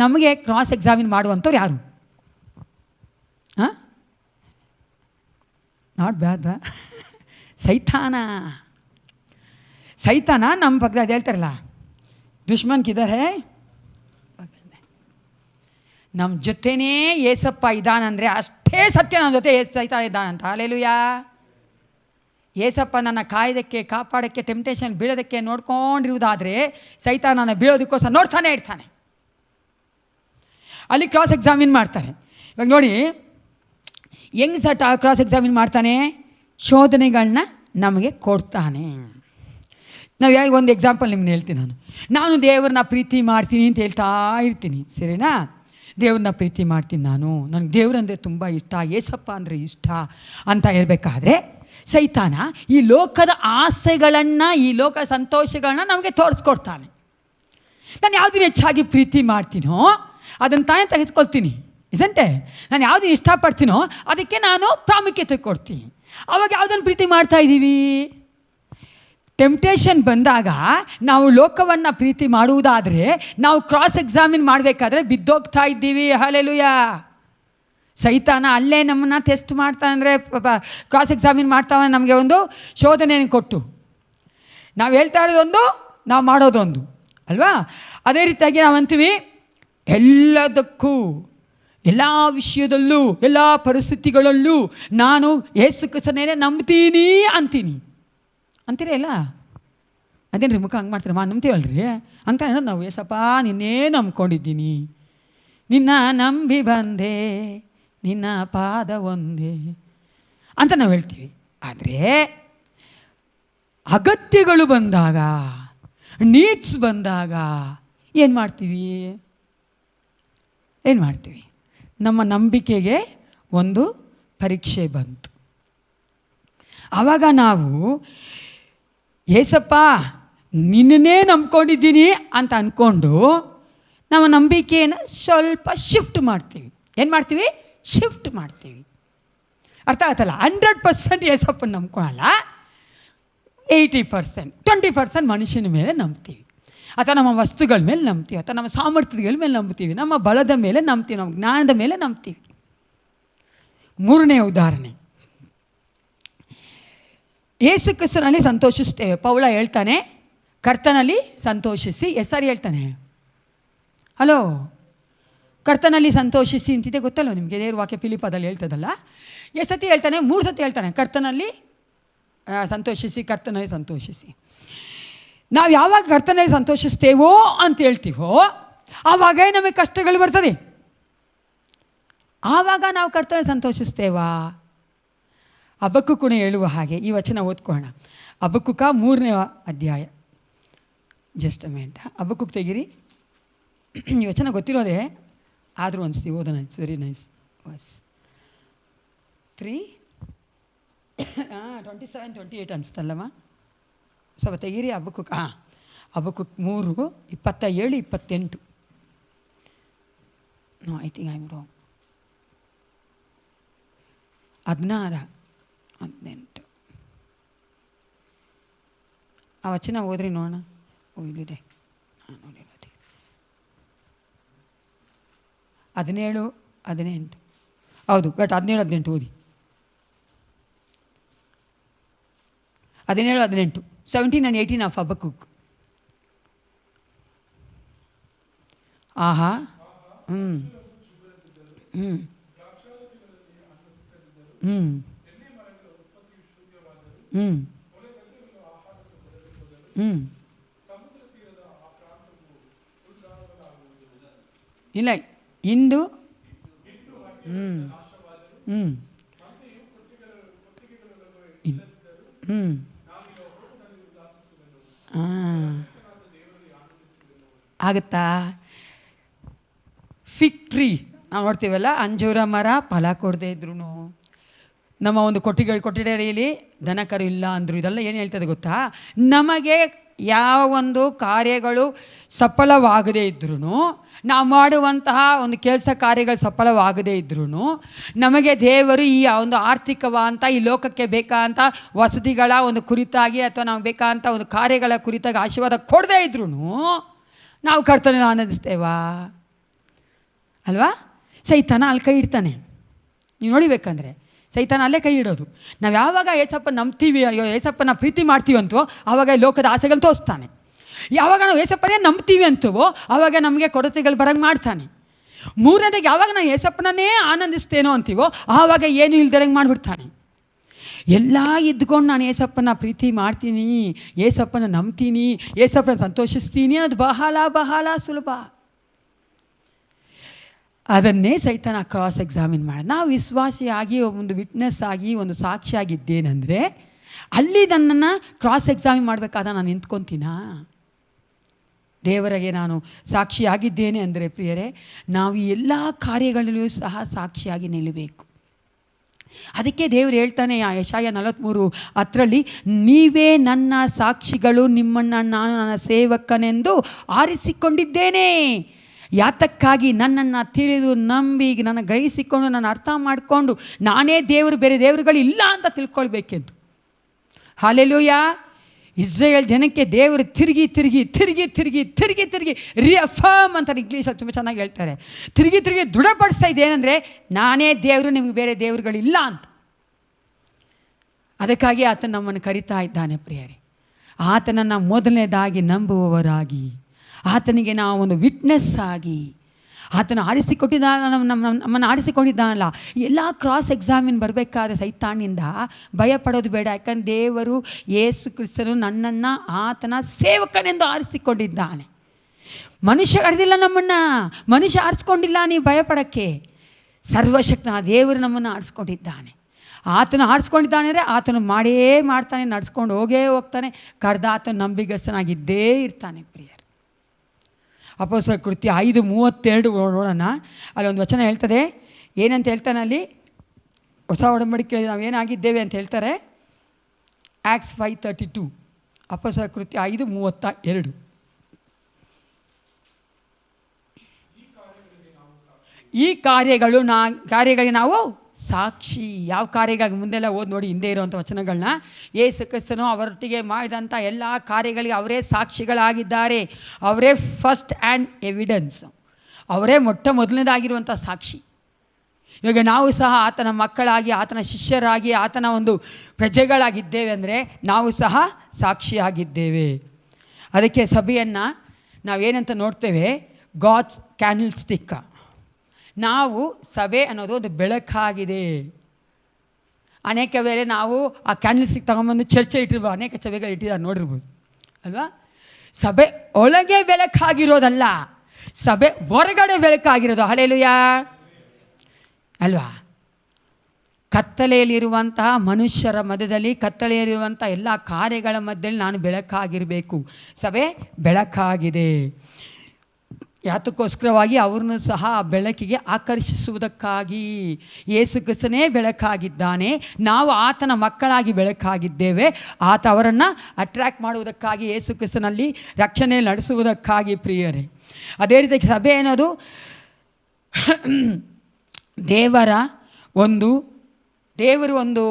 ನಮಗೆ ಕ್ರಾಸ್ ಎಕ್ಸಾಮಿನ್ ಮಾಡುವಂಥವ್ರು ಯಾರು? ಹಾಂ, ನಾಟ್ ಬ್ಯಾಡ್, ಸೈತಾನ ನಮ್ಮ ಪಕ್ಕದ ಅದು ಹೇಳ್ತಾರಲ್ಲ, ದುಶ್ಮನ್ ಕಿದರೆ ನಮ್ಮ ಜೊತೆನೇ ಏಸಪ್ಪ ಇದ್ದಾನಂದರೆ ಅಷ್ಟೇ ಸತ್ಯ, ನಮ್ಮ ಜೊತೆ ಸೈತಾನ ಇದ್ದಾನಂತ. ಹಲ್ಲೆಲೂಯಾ. ಏಸಪ್ಪ ನನ್ನ ಕಾಯ್ದಕ್ಕೆ, ಕಾಪಾಡೋಕ್ಕೆ, ಟೆಂಪ್ಟೇಷನ್ ಬೀಳೋದಕ್ಕೆ ನೋಡ್ಕೊಂಡಿರುವುದಾದರೆ ಸೈತಾನನ ಬೀಳೋದಕ್ಕೋಸ್ಕರ ನೋಡ್ತಾನೆ ಇರ್ತಾನೆ. ಅಲ್ಲಿ ಕ್ರಾಸ್ ಎಕ್ಸಾಮಿನ್ ಮಾಡ್ತಾರೆ. ಇವಾಗ ನೋಡಿ ಹೆಂಗೆ ಕ್ರಾಸ್ ಎಕ್ಸಾಮಿನ್ ಮಾಡ್ತಾನೆ, ಶೋಧನೆಗಳನ್ನ ನಮಗೆ ಕೊಡ್ತಾನೆ. ನಾವು ಯಾಕೆ ಒಂದು ಎಕ್ಸಾಂಪಲ್ ನಿಮ್ಗೆ ಹೇಳ್ತೀನಿ. ನಾನು ದೇವ್ರನ್ನ ಪ್ರೀತಿ ಮಾಡ್ತೀನಿ ಅಂತ ಹೇಳ್ತಾ ಇರ್ತೀನಿ, ಸರಿನಾ? ದೇವ್ರನ್ನ ಪ್ರೀತಿ ಮಾಡ್ತೀನಿ, ನನಗೆ ದೇವ್ರಂದರೆ ತುಂಬ ಇಷ್ಟ, ಏಸಪ್ಪ ಅಂದರೆ ಇಷ್ಟ ಅಂತ ಹೇಳ್ಬೇಕಾದ್ರೆ ಸೈತಾನ ಈ ಲೋಕದ ಆಸೆಗಳನ್ನು, ಈ ಲೋಕ ಸಂತೋಷಗಳನ್ನ ನಮಗೆ ತೋರಿಸ್ಕೊಡ್ತಾನೆ. ನಾನು ಯಾವುದನ್ನು ಹೆಚ್ಚಾಗಿ ಪ್ರೀತಿ ಮಾಡ್ತೀನೋ ಅದನ್ನು ತಾನೇ ತೆಗೆದುಕೊಳ್ತೀನಿ, ಇಸಂತೆ? ನಾನು ಯಾವುದನ್ನು ಇಷ್ಟಪಡ್ತೀನೋ ಅದಕ್ಕೆ ನಾನು ಪ್ರಾಮುಖ್ಯತೆ ಕೊಡ್ತೀನಿ. ಆವಾಗ ಯಾವುದನ್ನು ಪ್ರೀತಿ ಮಾಡ್ತಾ ಇದ್ದೀವಿ? ಟೆಂಪ್ಟೇಷನ್ ಬಂದಾಗ ನಾವು ಲೋಕವನ್ನು ಪ್ರೀತಿ ಮಾಡುವುದಾದರೆ ನಾವು ಕ್ರಾಸ್ ಎಕ್ಸಾಮಿನ್ ಮಾಡಬೇಕಾದ್ರೆ ಬಿದ್ದೋಗ್ತಾ ಇದ್ದೀವಿ. ಹಲ್ಲೆಲೂಯಾ. ಸೈತಾನ ಅಲ್ಲೇ ನಮ್ಮನ್ನು ಟೆಸ್ಟ್ ಮಾಡ್ತಾನೆ, ಅಂದರೆ ಕ್ರಾಸ್ ಎಕ್ಸಾಮಿನ್ ಮಾಡ್ತಾವೆ, ನಮಗೆ ಒಂದು ಶೋಧನೆಯನ್ನು ಕೊಟ್ಟು. ನಾವು ಹೇಳ್ತಾ ಇರೋದೊಂದು, ನಾವು ಮಾಡೋದೊಂದು ಅಲ್ವಾ. ಅದೇ ರೀತಿಯಾಗಿ ನಾವು ಅಂತೀವಿ, ಎಲ್ಲದಕ್ಕೂ, ಎಲ್ಲ ವಿಷಯದಲ್ಲೂ, ಎಲ್ಲ ಪರಿಸ್ಥಿತಿಗಳಲ್ಲೂ ನಾನು ಯೇಸು ಕ್ರಿಸ್ತನೇ ನಂಬ್ತೀನಿ ಅಂತೀರಿ ಅಲ್ಲ? ಅದೇನು ರೀ ಮುಖ ಹಂಗೆ ಮಾಡ್ತೀರ? ನಂಬ್ತೀವಲ್ರಿ ಅಂತ ಹೇಳೋದು ನಾವು. ಏಸಪ್ಪ ನಿನ್ನೇ ನಂಬ್ಕೊಂಡಿದ್ದೀನಿ, ನಿನ್ನ ನಂಬಿ ಬಂದೆ, ನಿನ್ನ ಪಾದ ಒಂದೇ ಅಂತ ನಾವು ಹೇಳ್ತೀವಿ. ಆದರೆ ಅಗತ್ಯಗಳು ಬಂದಾಗ, ನೀಡ್ಸ್ ಬಂದಾಗ ಏನು ಮಾಡ್ತೀವಿ? ನಮ್ಮ ನಂಬಿಕೆಗೆ ಒಂದು ಪರೀಕ್ಷೆ ಬಂತು. ಆವಾಗ ನಾವು ಏಸಪ್ಪ ನಿನ್ನನ್ನೇ ನಂಬ್ಕೊಂಡಿದ್ದೀನಿ ಅಂತ ಅಂದ್ಕೊಂಡು ನಾವು ನಂಬಿಕೆಯನ್ನು ಸ್ವಲ್ಪ ಶಿಫ್ಟ್ ಮಾಡ್ತೀವಿ. ಏನು ಮಾಡ್ತೀವಿ? ಶಿಫ್ಟ್ ಮಾಡ್ತೀವಿ. ಅರ್ಥ ಆಯ್ತಲ್ಲ? 100% ಏಸಪ್ಪನ ನಂಬ್ಕೊಳ್ಳಲ್ಲ, 80%, 20% ಮನುಷ್ಯನ ಮೇಲೆ ನಂಬ್ತೀವಿ, ಅಥವಾ ನಮ್ಮ ವಸ್ತುಗಳ ಮೇಲೆ ನಂಬ್ತೀವಿ, ಅಥವಾ ನಮ್ಮ ಸಾಮರ್ಥ್ಯಗಳ ಮೇಲೆ ನಂಬ್ತೀವಿ, ನಮ್ಮ ಬಲದ ಮೇಲೆ ನಂಬ್ತೀವಿ, ನಮ್ಮ ಜ್ಞಾನದ ಮೇಲೆ ನಂಬ್ತೀವಿ. ಮೂರನೇ ಉದಾಹರಣೆ, ಯೇಸು ಕ್ರಿಸ್ತನಲ್ಲಿ ಸಂತೋಷಿಸ್ತೇವೆ. ಪೌಲ ಹೇಳ್ತಾನೆ, ಕರ್ತನಲ್ಲಿ ಸಂತೋಷಿಸಿ. ಹೆಸರು ಹೇಳ್ತಾನೆ, ಹಲೋ, ಕರ್ತನಲ್ಲಿ ಸಂತೋಷಿಸಿ ಅಂತಿದೆ, ಗೊತ್ತಲ್ಲ ನಿಮಗೆ? ದೇವ್ರ ವಾಕ್ಯ ಫಿಲಿಪ್ಪದಲ್ಲಿ ಹೇಳ್ತದಲ್ಲ. ಎಷ್ಟು ಸತಿ ಹೇಳ್ತಾನೆ? 3 ಸತಿ ಹೇಳ್ತಾನೆ, ಕರ್ತನಲ್ಲಿ ಸಂತೋಷಿಸಿ, ಕರ್ತನಲ್ಲಿ ಸಂತೋಷಿಸಿ. ನಾವು ಯಾವಾಗ ಕರ್ತನಲ್ಲಿ ಸಂತೋಷಿಸ್ತೇವೋ ಅಂತ ಹೇಳ್ತೀವೋ ಆವಾಗ ನಮಗೆ ಕಷ್ಟಗಳು ಬರ್ತದೆ. ಆವಾಗ ನಾವು ಕರ್ತನಲ್ಲಿ ಸಂತೋಷಿಸ್ತೇವಾ? ಹಬಕ್ಕೂಕನು ಹೇಳುವ ಹಾಗೆ ಈ ವಚನ ಓದ್ಕೊಳ್ಳೋಣ. ಹಬಕ್ಕೂಕ 3ನೇ ಅಧ್ಯಾಯ. ಜಸ್ಟ್ ಮಿನಿಟ್, ಹಬಕ್ಕೂಕ ತೆಗಿರಿ. ಈ ವಚನ ಗೊತ್ತಿರೋದೇ, ಆದರೂ ಅನಿಸ್ತೀವಿ ಓದೋಣ. ಇಟ್ಸ್ ವೆರಿ ನೈಸ್ ವಾಸ್ 3:27-28 ಅನಿಸ್ತಲ್ಲಮ್ಮ? ಸ್ವಲ್ಪ ತೆಗೀರಿ. Habakkuk Habakkuk 3:27-28. No, I think I am wrong. 16-18 ಆ ವಚನ ಓದ್ರಿ ನೋಡೋಣ. ಇಲ್ಲಿದೆ, ನೋಡಿರೋದು 17-18. ಹೌದು, ಬಟ್ 17-18 ಓದಿ. 17-18, 17 and 18 ಆಫ್ ಹಬಕ್ಕೂಕ. ಆಹಾ, ಹ್ಞೂ ಹ್ಞೂ ಹ್ಞೂ ಹ್ಞೂ ಹ್ಞೂ ಇಲ್ಲ, ಇಂದು ಹ್ಞೂ ಹ್ಞೂ ಹ್ಞೂ ಹಾಂ, ಆಗುತ್ತಾ? ಫಿಗ್ ಟ್ರೀ ನಾವು ನೋಡ್ತೀವಲ್ಲ, ಅಂಜೂರ ಮರ ಫಲ ಕೊಡದೇ ಇದ್ರು, ನಮ್ಮ ಒಂದು ಕೊಟ್ಟಿಗೆಯಲ್ಲಿ ದನ ಕರು ಇಲ್ಲ ಅಂದರು, ಇದೆಲ್ಲ ಏನು ಹೇಳ್ತದೆ ಗೊತ್ತಾ? ನಮಗೆ ಯಾವ ಒಂದು ಕಾರ್ಯಗಳು ಸಫಲವಾಗದೇ ಇದ್ರೂ, ನಾವು ಮಾಡುವಂತಹ ಒಂದು ಕೆಲಸ ಕಾರ್ಯಗಳು ಸಫಲವಾಗದೇ ಇದ್ರೂ, ನಮಗೆ ದೇವರು ಈ ಒಂದು ಆರ್ಥಿಕವಂತ ಈ ಲೋಕಕ್ಕೆ ಬೇಕಾದಂಥ ವಸತಿಗಳ ಒಂದು ಕುರಿತಾಗಿ ಅಥವಾ ನಾವು ಬೇಕಾದಂಥ ಒಂದು ಕಾರ್ಯಗಳ ಕುರಿತಾಗಿ ಆಶೀರ್ವಾದ ಕೊಡದೇ ಇದ್ರೂ ನಾವು ಕರ್ತನಲ್ಲಿ ಆನಂದಿಸ್ತೇವಾ? ಅಲ್ವಾ? ಸೈತಾನ ಅಲ್ಲಿ ಕೈ ಇಡ್ತಾನೆ. ನೀವು ನೋಡಿಬೇಕಂದ್ರೆ ಸೈತಾನ ಅಲ್ಲೇ ಕೈ ಇಡೋದು. ನಾವು ಯಾವಾಗ ಏಸಪ್ಪ ನಂಬ್ತೀವಿ, ಅಯ್ಯೋ ಏಸಪ್ಪನ ಪ್ರೀತಿ ಮಾಡ್ತೀವಂತೋ ಆವಾಗ ಲೋಕದ ಆಸೆಗಳು ತೋರಿಸ್ತಾನೆ. ಯಾವಾಗ ನಾವು ಏಸಪ್ಪನೇ ನಂಬ್ತೀವಿ ಅಂತವೋ ಆವಾಗ ನಮಗೆ ಕೊರತೆಗಳು ಬರಂಗೆ ಮಾಡ್ತಾನೆ. ಮೂರನೇದಾಗಿ ಯಾವಾಗ ನಾವು ಏಸಪ್ಪನೇ ಆನಂದಿಸ್ತೇನೋ ಅಂತೀವೋ ಆವಾಗ ಏನು ಇಲ್ದಿರಂಗೆ ಮಾಡಿಬಿಡ್ತಾನೆ. ಎಲ್ಲ ಇದ್ಕೊಂಡು ನಾನು ಏಸಪ್ಪನ ಪ್ರೀತಿ ಮಾಡ್ತೀನಿ, ಏಸಪ್ಪನ ನಂಬ್ತೀನಿ, ಏಸಪ್ಪನ ಸಂತೋಷಿಸ್ತೀನಿ ಅನ್ನೋದು ಬಹಳ ಬಹಳ ಸುಲಭ. ಅದನ್ನೇ ಸೈತಾನ ಕ್ರಾಸ್ ಎಕ್ಸಾಮಿನ್ ಮಾಡಿ, ನಾವು ವಿಶ್ವಾಸಿಯಾಗಿ ಒಂದು ವಿಟ್ನೆಸ್ ಆಗಿ ಒಂದು ಸಾಕ್ಷಿಯಾಗಿದ್ದೇನೆಂದರೆ ಅಲ್ಲಿ ನನ್ನನ್ನು ಕ್ರಾಸ್ ಎಕ್ಸಾಮಿನ್ ಮಾಡಬೇಕಾದ ನಾನು ನಿಂತ್ಕೊತೀನಾ? ದೇವರಿಗೆ ನಾನು ಸಾಕ್ಷಿಯಾಗಿದ್ದೇನೆ ಅಂದರೆ ಪ್ರಿಯರೇ, ನಾವು ಎಲ್ಲ ಕಾರ್ಯಗಳಲ್ಲೂ ಸಹ ಸಾಕ್ಷಿಯಾಗಿ ನಿಲ್ಲಬೇಕು. ಅದಕ್ಕೆ ದೇವರು ಹೇಳ್ತಾನೆ ಯೆಶಾಯ 43:10, ನೀವೇ ನನ್ನ ಸಾಕ್ಷಿಗಳು, ನಿಮ್ಮನ್ನು ನಾನು ನನ್ನ ಸೇವಕನೆಂದು ಆರಿಸಿಕೊಂಡಿದ್ದೇನೆ. ಯಾತಕ್ಕಾಗಿ? ನನ್ನನ್ನು ತಿಳಿದು ನಂಬಿ ನನ್ನ ಗ್ರಹಿಸಿಕೊಂಡು ನಾನು ಅರ್ಥ ಮಾಡಿಕೊಂಡು ನಾನೇ ದೇವರು, ಬೇರೆ ದೇವರುಗಳು ಇಲ್ಲ ಅಂತ ತಿಳ್ಕೊಳ್ಬೇಕೆಂದು. ಹಲ್ಲೆಲೂಯಾ. ಇಸ್ರೇಲ್ ಜನಕ್ಕೆ ದೇವರು ತಿರುಗಿ ತಿರುಗಿ ತಿರುಗಿ ತಿರುಗಿ ತಿರುಗಿ ತಿರುಗಿ ರಿಅಫರ್ಮ್ ಅಂತ ಇಂಗ್ಲೀಷಲ್ಲಿ ತುಂಬ ಚೆನ್ನಾಗಿ ಹೇಳ್ತಾರೆ. ತಿರುಗಿ ತಿರುಗಿ ದೃಢಪಡಿಸ್ತಾ ಇದೆ ಏನಂದರೆ ನಾನೇ ದೇವರು, ನಿಮಗೆ ಬೇರೆ ದೇವರುಗಳಿಲ್ಲ ಅಂತ. ಅದಕ್ಕಾಗಿ ಆತ ನಮ್ಮನ್ನು ಕರಿತಾ ಇದ್ದಾನೆ ಪ್ರಿಯರೇ. ಆತನನ್ನು ಮೊದಲನೇದಾಗಿ ನಂಬುವವರಾಗಿ, ಆತನಿಗೆ ನಾವು ಒಂದು ವಿಟ್ನೆಸ್ ಆಗಿ, ಆತನ ನಮ್ಮನ್ನು ಆರಿಸಿಕೊಂಡಿದ್ದಾನಲ್ಲ. ಎಲ್ಲ ಕ್ರಾಸ್ ಎಕ್ಸಾಮಿನ್ ಬರಬೇಕಾದ್ರೆ ಸೈತಾನಿಂದ ಭಯಪಡೋದು ಬೇಡ. ಯಾಕಂದ್ರೆ ದೇವರು ಯೇಸು ಕ್ರಿಸ್ತನು ನನ್ನನ್ನು ಆತನ ಸೇವಕನೆಂದು ಆರಿಸಿಕೊಂಡಿದ್ದಾನೆ. ಮನುಷ್ಯ ಕರೆದಿಲ್ಲ ನಮ್ಮನ್ನು, ಮನುಷ್ಯ ಆರಿಸ್ಕೊಂಡಿಲ್ಲ ನೀವು ಭಯಪಡೋಕ್ಕೆ. ಸರ್ವಶಕ್ತನ ದೇವರು ನಮ್ಮನ್ನು ಆರಿಸ್ಕೊಂಡಿದ್ದಾನೆ. ಆತನು ಆರಿಸ್ಕೊಂಡಿದ್ದಾನೆ ಅಂದರೆ ಆತನು ಮಾಡೇ ಮಾಡ್ತಾನೆ, ನಡ್ಸ್ಕೊಂಡು ಹೋಗ್ತಾನೆ. ಕರೆದ ಆತನು ನಂಬಿಗಸ್ತನಾಗಿದ್ದೇ ಇರ್ತಾನೆ ಪ್ರಿಯರು. ಅಪೊಸ್ತಲರ ಕೃತ್ಯ 5:32 ನೋಡೋಣ. ಅಲ್ಲೊಂದು ವಚನ ಹೇಳ್ತದೆ. ಏನಂತ ಹೇಳ್ತಾನೆ ಅಲ್ಲಿ? ಹೊಸ ಒಡಂಬಡಿಕೆ ನಾವು ಏನಾಗಿದ್ದೇವೆ ಅಂತ ಹೇಳ್ತಾರೆ. ಆ್ಯಕ್ಟ್ಸ್ 5:32, ಅಪೊಸ್ತಲರ ಕೃತ್ಯ 5:32. ಈ ಕಾರ್ಯಗಳಿಗೆ ನಾವು ಸಾಕ್ಷಿ. ಯಾವ ಕಾರ್ಯಗಳಿಗೆ ಮುಂದೆಲ್ಲ ಓದಿ ನೋಡಿ, ಹಿಂದೆ ಇರುವಂಥ ವಚನಗಳನ್ನ. ಯೇಸು ಕ್ರಿಸ್ತನು ಅವರೊಟ್ಟಿಗೆ ಮಾಡಿದಂಥ ಎಲ್ಲ ಕಾರ್ಯಗಳಿಗೆ ಅವರೇ ಸಾಕ್ಷಿಗಳಾಗಿದ್ದಾರೆ. ಅವರೇ ಫಸ್ಟ್ ಆ್ಯಂಡ್ ಎವಿಡೆನ್ಸ್, ಅವರೇ ಮೊದಲನೇದಾಗಿರುವಂಥ ಸಾಕ್ಷಿ. ಇವಾಗ ನಾವು ಸಹ ಆತನ ಮಕ್ಕಳಾಗಿ, ಆತನ ಶಿಷ್ಯರಾಗಿ, ಆತನ ಒಂದು ಪ್ರಜೆಗಳಾಗಿದ್ದೇವೆ ಅಂದರೆ ನಾವು ಸಹ ಸಾಕ್ಷಿಯಾಗಿದ್ದೇವೆ. ಅದಕ್ಕೆ ಸಭೆಯನ್ನು ನಾವೇನಂತ ನೋಡ್ತೇವೆ, ಗಾಡ್ಸ್ ಕ್ಯಾಂಡಲ್ ಸ್ಟಿಕ್. ನಾವು ಸಭೆ ಅನ್ನೋದು ಒಂದು ಬೆಳಕಾಗಿದೆ. ಅನೇಕ ವೇಳೆ ನಾವು ಆ ಕ್ಯಾಂಡಲ್ ಸ್ಟಿಕ್ ತಗೊಂಬಂದು ಚರ್ಚೆ ಇಟ್ಟಿರ್ಬೋದು, ಅನೇಕ ಸಭೆಗಳು ಇಟ್ಟಿದ್ದಾರೆ ನೋಡಿರ್ಬೋದು ಅಲ್ವಾ. ಸಭೆ ಒಳಗೆ ಬೆಳಕಾಗಿರೋದಲ್ಲ, ಸಭೆ ಹೊರಗಡೆ ಬೆಳಕಾಗಿರೋದು. ಹಲ್ಲೆಲೂಯಾ ಅಲ್ವಾ. ಕತ್ತಲೆಯಲ್ಲಿರುವಂತಹ ಮನುಷ್ಯರ ಮಧ್ಯದಲ್ಲಿ, ಕತ್ತಲೆಯಲ್ಲಿರುವಂಥ ಎಲ್ಲ ಕಾರ್ಯಗಳ ಮಧ್ಯದಲ್ಲಿ ನಾನು ಬೆಳಕಾಗಿರಬೇಕು. ಸಭೆ ಬೆಳಕಾಗಿದೆ. ಯಾತಕ್ಕೋಸ್ಕರವಾಗಿ ಅವ್ರನ್ನೂ ಸಹ ಆ ಬೆಳಕಿಗೆ ಆಕರ್ಷಿಸುವುದಕ್ಕಾಗಿ. ಯೇಸು ಕ್ರಿಸ್ತನೇ ಬೆಳಕಾಗಿದ್ದಾನೆ, ನಾವು ಆತನ ಮಕ್ಕಳಾಗಿ ಬೆಳಕಾಗಿದ್ದೇವೆ. ಆತ ಅವರನ್ನು ಅಟ್ರ್ಯಾಕ್ಟ್ ಮಾಡುವುದಕ್ಕಾಗಿ, ಯೇಸು ಕ್ರಿಸ್ತನಲ್ಲಿ ರಕ್ಷಣೆ ನಡೆಸುವುದಕ್ಕಾಗಿ ಪ್ರಿಯರೇ. ಅದೇ ರೀತಿ ಸಭೆ ಅನ್ನೋದು ದೇವರು ಒಂದು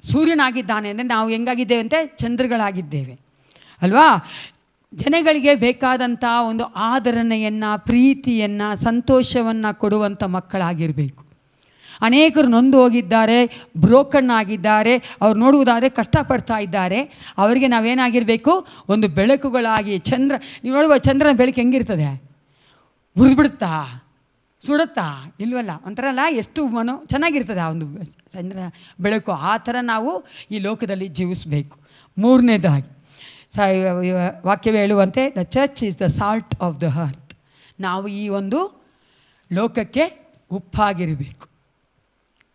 ಸೂರ್ಯನಾಗಿದ್ದಾನೆ ಅಂದರೆ ನಾವು ಹೆಂಗಾಗಿದ್ದೇವೆ ಅಂತ ಚಂದ್ರಗಳಾಗಿದ್ದೇವೆ ಅಲ್ವಾ. ಜನಗಳಿಗೆ ಬೇಕಾದಂಥ ಒಂದು ಆದರಣೆಯನ್ನು, ಪ್ರೀತಿಯನ್ನು, ಸಂತೋಷವನ್ನು ಕೊಡುವಂಥ ಮಕ್ಕಳಾಗಿರಬೇಕು. ಅನೇಕರು ನೊಂದು ಹೋಗಿದ್ದಾರೆ, ಬ್ರೋಕನ್ ಆಗಿದ್ದಾರೆ, ಅವ್ರು ನೋಡುವುದಾದರೆ ಕಷ್ಟಪಡ್ತಾ ಇದ್ದಾರೆ. ಅವರಿಗೆ ನಾವೇನಾಗಿರಬೇಕು, ಒಂದು ಬೆಳಕುಗಳಾಗಿ. ನೀವು ನೋಡುವ ಚಂದ್ರನ ಬೆಳಕು ಹೆಂಗಿರ್ತದೆ, ಉರಿದ್ಬಿಡುತ್ತಾ, ಸುಡುತ್ತಾ? ಇಲ್ವಲ್ಲ, ಒಂಥರ ಎಷ್ಟು ಚೆನ್ನಾಗಿರ್ತದೆ ಆ ಒಂದು ಚಂದ್ರ ಬೆಳಕು. ಆ ಥರ ನಾವು ಈ ಲೋಕದಲ್ಲಿ ಜೀವಿಸಬೇಕು. ಮೂರನೇದಾಗಿ ವಾಕ್ಯವೇ ಹೇಳುವಂತೆ, the church is the salt of the earth. ನಾವು ಈ ಒಂದು ಲೋಕಕ್ಕೆ ಉಪ್ಪಾಗಿರಬೇಕು.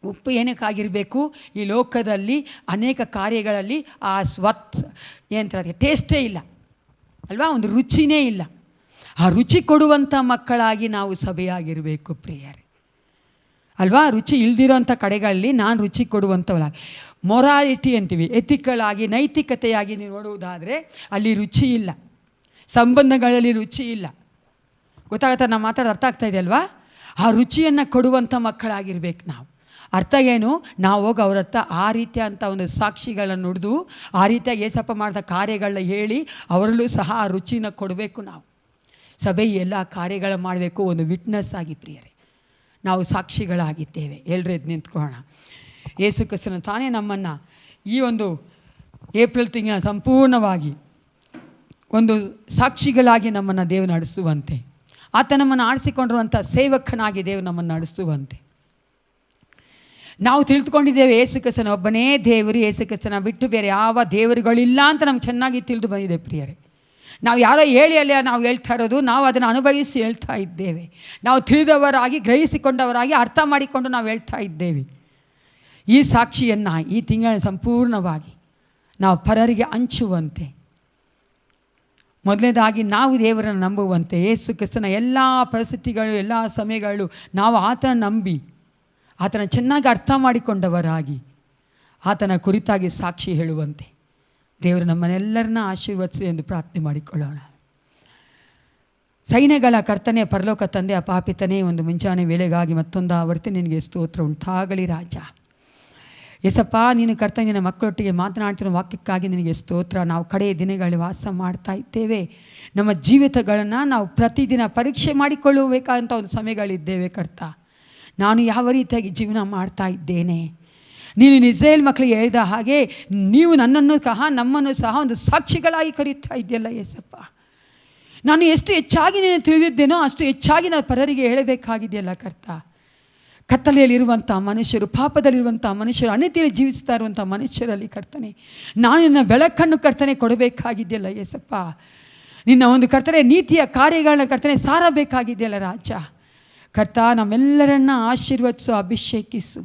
ಉಪ್ಪು ಏನಕ್ಕಾಗಿರಬೇಕು, ಈ ಲೋಕದಲ್ಲಿ ಅನೇಕ ಕಾರ್ಯಗಳಲ್ಲಿ ಆ ಏನಂತಾರೆ, ಟೇಸ್ಟೇ ಇಲ್ಲ ಅಲ್ವಾ, ಒಂದು ರುಚಿನೇ ಇಲ್ಲ. ಆ ರುಚಿ ಕೊಡುವಂಥ ಮಕ್ಕಳಾಗಿ ನಾವು ಸಭೆಯಾಗಿರಬೇಕು ಪ್ರಿಯರೇ ಅಲ್ವಾ. ರುಚಿ ಇಲ್ದಿರೋಂಥ ಕಡೆಗಳಲ್ಲಿ ನಾನು ರುಚಿ ಕೊಡುವಂಥವಳಾಗಿ, ಮೊರಾಲಿಟಿ ಅಂತೀವಿ, ಎಥಿಕಲ್ ನೈತಿಕತೆಯಾಗಿ ನೀವು ನೋಡುವುದಾದರೆ ಅಲ್ಲಿ ರುಚಿ ಇಲ್ಲ, ಸಂಬಂಧಗಳಲ್ಲಿ ರುಚಿ ಇಲ್ಲ. ಗೊತ್ತಾಗತ್ತಾ ನಾವು ಮಾತಾಡೋದು? ಅರ್ಥ ಆಗ್ತಾ ಇದೆ ಅಲ್ವಾ. ಆ ರುಚಿಯನ್ನು ಕೊಡುವಂಥ ಮಕ್ಕಳಾಗಿರ್ಬೇಕು ನಾವು. ಅರ್ಥ ಏನು, ನಾವು ಹೋಗಿ ಅವ್ರ ಹತ್ರ ಆ ರೀತಿಯ ಅಂಥ ಒಂದು ಸಾಕ್ಷಿಗಳನ್ನು ನುಡಿದು, ಆ ರೀತಿಯಾಗಿ ಏಸಪ್ಪ ಮಾಡಿದ ಕಾರ್ಯಗಳನ್ನ ಹೇಳಿ ಅವರಲ್ಲೂ ಸಹ ಆ ರುಚಿನ ಕೊಡಬೇಕು. ನಾವು ಸಭೆ ಎಲ್ಲ ಕಾರ್ಯಗಳು ಮಾಡಬೇಕು, ಒಂದು ವಿಟ್ನೆಸ್ ಆಗಿ ಪ್ರಿಯರೇ ನಾವು ಸಾಕ್ಷಿಗಳಾಗಿದ್ದೇವೆ. ಎಲ್ಲರೂ ಎದ್ದು ನಿಂತ್ಕೊಳ್ಳೋಣ. ಯೇಸು ಕ್ರಿಸ್ತನು ತಾನೇ ನಮ್ಮನ್ನು ಈ ಒಂದು ಏಪ್ರಿಲ್ ತಿಂಗಳ ಸಂಪೂರ್ಣವಾಗಿ ಒಂದು ಸಾಕ್ಷಿಗಳಾಗಿ ನಮ್ಮನ್ನು ದೇವರು ನಡೆಸುವಂತೆ, ಆತ ನಮ್ಮನ್ನು ಆರಿಸಿಕೊಂಡಿರುವಂಥ ಸೇವಕನಾಗಿ ದೇವರು ನಮ್ಮನ್ನು ನಡೆಸುವಂತೆ ನಾವು ತಿಳಿದುಕೊಂಡಿದ್ದೇವೆ. ಯೇಸು ಕ್ರಿಸ್ತನ ಒಬ್ಬನೇ ದೇವರು, ಯೇಸು ಕ್ರಿಸ್ತನ ಬಿಟ್ಟು ಬೇರೆ ಯಾವ ದೇವರುಗಳಿಲ್ಲ ಅಂತ ನಮ್ಗೆ ಚೆನ್ನಾಗಿ ತಿಳಿದು ಬಂದಿದೆ ಪ್ರಿಯರೇ. ನಾವು ಯಾರೋ ಹೇಳಿ ಅಲ್ಲ ನಾವು ಹೇಳ್ತಾ ಇರೋದು, ನಾವು ಅದನ್ನು ಅನುಭವಿಸಿ ಹೇಳ್ತಾ ಇದ್ದೇವೆ. ನಾವು ತಿಳಿದವರಾಗಿ, ಗ್ರಹಿಸಿಕೊಂಡವರಾಗಿ, ಅರ್ಥ ಮಾಡಿಕೊಂಡು ನಾವು ಹೇಳ್ತಾ ಇದ್ದೇವೆ. ಈ ಸಾಕ್ಷಿಯನ್ನು ಈ ತಿಂಗಳ ಸಂಪೂರ್ಣವಾಗಿ ನಾವು ಪರರಿಗೆ ಹಂಚುವಂತೆ, ಮೊದಲನೇದಾಗಿ ನಾವು ದೇವರನ್ನು ನಂಬುವಂತೆ, ಯೇಸು ಕ್ರಿಸ್ತನ ಎಲ್ಲ ಪರಿಸ್ಥಿತಿಗಳು, ಎಲ್ಲ ಸಮಯಗಳು ನಾವು ಆತನ ನಂಬಿ, ಆತನ ಚೆನ್ನಾಗಿ ಅರ್ಥ ಮಾಡಿಕೊಂಡವರಾಗಿ, ಆತನ ಕುರಿತಾಗಿ ಸಾಕ್ಷಿ ಹೇಳುವಂತೆ ದೇವರು ನಮ್ಮನ್ನೆಲ್ಲರನ್ನ ಆಶೀರ್ವದಿಸಿ ಎಂದು ಪ್ರಾರ್ಥನೆ ಮಾಡಿಕೊಳ್ಳೋಣ. ಸೈನ್ಯಗಳ ಕರ್ತನೆ, ಪರಲೋಕ ತಂದೆ, ಅಪಾಪಿತನೇ, ಒಂದು ಮುಂಜಾನೆ ವೇಳೆಗಾಗಿ ಮತ್ತೊಂದು ಆವರ್ತಿ ನಿನಗೆ ಸ್ತೋತ್ರ ಉಂಟಾಗಲಿ ರಾಜ. ಎಸಪ್ಪ, ನೀನು ಕರ್ತನೆ ನಿನ್ನ ಮಕ್ಕಳೊಟ್ಟಿಗೆ ಮಾತನಾಡ್ತಿರೋ ವಾಕ್ಯಕ್ಕಾಗಿ ನಿನಗೆ ಸ್ತೋತ್ರ. ನಾವು ಕಡೆಯ ದಿನಗಳಲ್ಲಿ ವಾಸ ಮಾಡ್ತಾ ಇದ್ದೇವೆ. ನಮ್ಮ ಜೀವಿತಗಳನ್ನು ನಾವು ಪ್ರತಿದಿನ ಪರೀಕ್ಷೆ ಮಾಡಿಕೊಳ್ಳಬೇಕಾದಂಥ ಒಂದು ಸಮಯಗಳಿದ್ದೇವೆ ಕರ್ತ. ನಾನು ಯಾವ ರೀತಿಯಾಗಿ ಜೀವನ ಮಾಡ್ತಾ ಇದ್ದೇನೆ? ನೀನು ಇಸ್ರಾಯೇಲ್ ಮಕ್ಕಳಿಗೆ ಹೇಳಿದ ಹಾಗೆ ನೀವು ನನ್ನನ್ನು ಸಹ ನಮ್ಮನ್ನು ಸಹ ಒಂದು ಸಾಕ್ಷಿಗಳಾಗಿ ಕರೀತಾ ಇದೆಯಲ್ಲ ಏಸಪ್ಪ. ನಾನು ಎಷ್ಟು ಹೆಚ್ಚಾಗಿ ನೀನು ತಿಳಿದಿದ್ದೇನೋ ಅಷ್ಟು ಹೆಚ್ಚಾಗಿ ನಾನು ಪರರಿಗೆ ಹೇಳಬೇಕಾಗಿದೆಯಲ್ಲ ಕರ್ತ. ಕತ್ತಲೆಯಲ್ಲಿರುವಂಥ ಮನುಷ್ಯರು, ಪಾಪದಲ್ಲಿರುವಂಥ ಮನುಷ್ಯರು, ಅನೀತಿಯಲ್ಲಿ ಜೀವಿಸ್ತಾ ಇರುವಂಥ ಮನುಷ್ಯರಲ್ಲಿ ಕರ್ತನೆ ನಾನು ನಿನ್ನ ಬೆಳಕನ್ನು ಕರ್ತನೆ ಕೊಡಬೇಕಾಗಿದೆಯಲ್ಲ ಏಸಪ್ಪ. ನಿನ್ನ ಒಂದು ಕರ್ತನೆ ನೀತಿಯ ಕಾರ್ಯಗಳನ್ನ ಕರ್ತನೆ ಸಾರಬೇಕಾಗಿದೆಯಲ್ಲ ರಾಜ. ಕರ್ತ, ನಮ್ಮೆಲ್ಲರನ್ನ ಆಶೀರ್ವದಿಸು, ಅಭಿಷೇಕಿಸು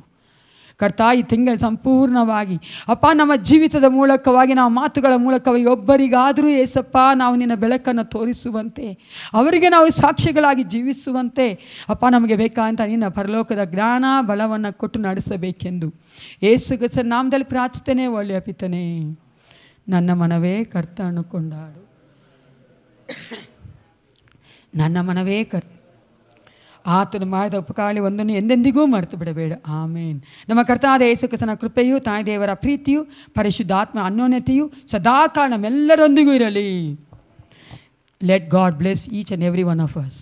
ಕರ್ತ ಈ ತಿಂಗಳು ಸಂಪೂರ್ಣವಾಗಿ ಅಪ್ಪ ನಮ್ಮ ಜೀವಿತದ ಮೂಲಕವಾಗಿ ನಾವು ಮಾತುಗಳ ಮೂಲಕವಾಗಿ ಒಬ್ಬರಿಗಾದರೂ ಏಸಪ್ಪ ನಾವು ನಿನ್ನ ಬೆಳಕನ್ನು ತೋರಿಸುವಂತೆ, ಅವರಿಗೆ ನಾವು ಸಾಕ್ಷಿಗಳಾಗಿ ಜೀವಿಸುವಂತೆ ಅಪ್ಪ ನಮಗೆ ಬೇಕಾದಂಥ ನಿನ್ನ ಪರಲೋಕದ ಜ್ಞಾನ ಬಲವನ್ನು ಕೊಟ್ಟು ನಡೆಸಬೇಕೆಂದು ಯೇಸು ಕ್ರಿಸ್ತನ ನಾಮದಲ್ಲಿ ಪ್ರಾರ್ಥನೆ. ಒಳ್ಳೆಯ ಪಿತನೇ, ನನ್ನ ಮನವೇ ಕರ್ತನು ಕೊಂಡಾಡು, ನನ್ನ ಮನವೇ ಆತನು ಮಾಡಿದ ಉಪಕಾರ ಒಂದನ್ನು ಎಂದೆಂದಿಗೂ ಮರೆತು ಬಿಡಬೇಡ. ಆಮೇನ್. ನಮ್ಮ ಕರ್ತನಾದ ಯೇಸು ಕ್ರಿಸ್ತನ ಕೃಪೆಯು, ತಾಯಿ ದೇವರ ಪ್ರೀತಿಯು, ಪರಿಶುದ್ಧಾತ್ಮ ಅನ್ಯೋನ್ಯತೆಯು ಸದಾಕಾಲ ನಮ್ಮೆಲ್ಲರೊಂದಿಗೂ ಇರಲಿ. Let god bless each and every one of us.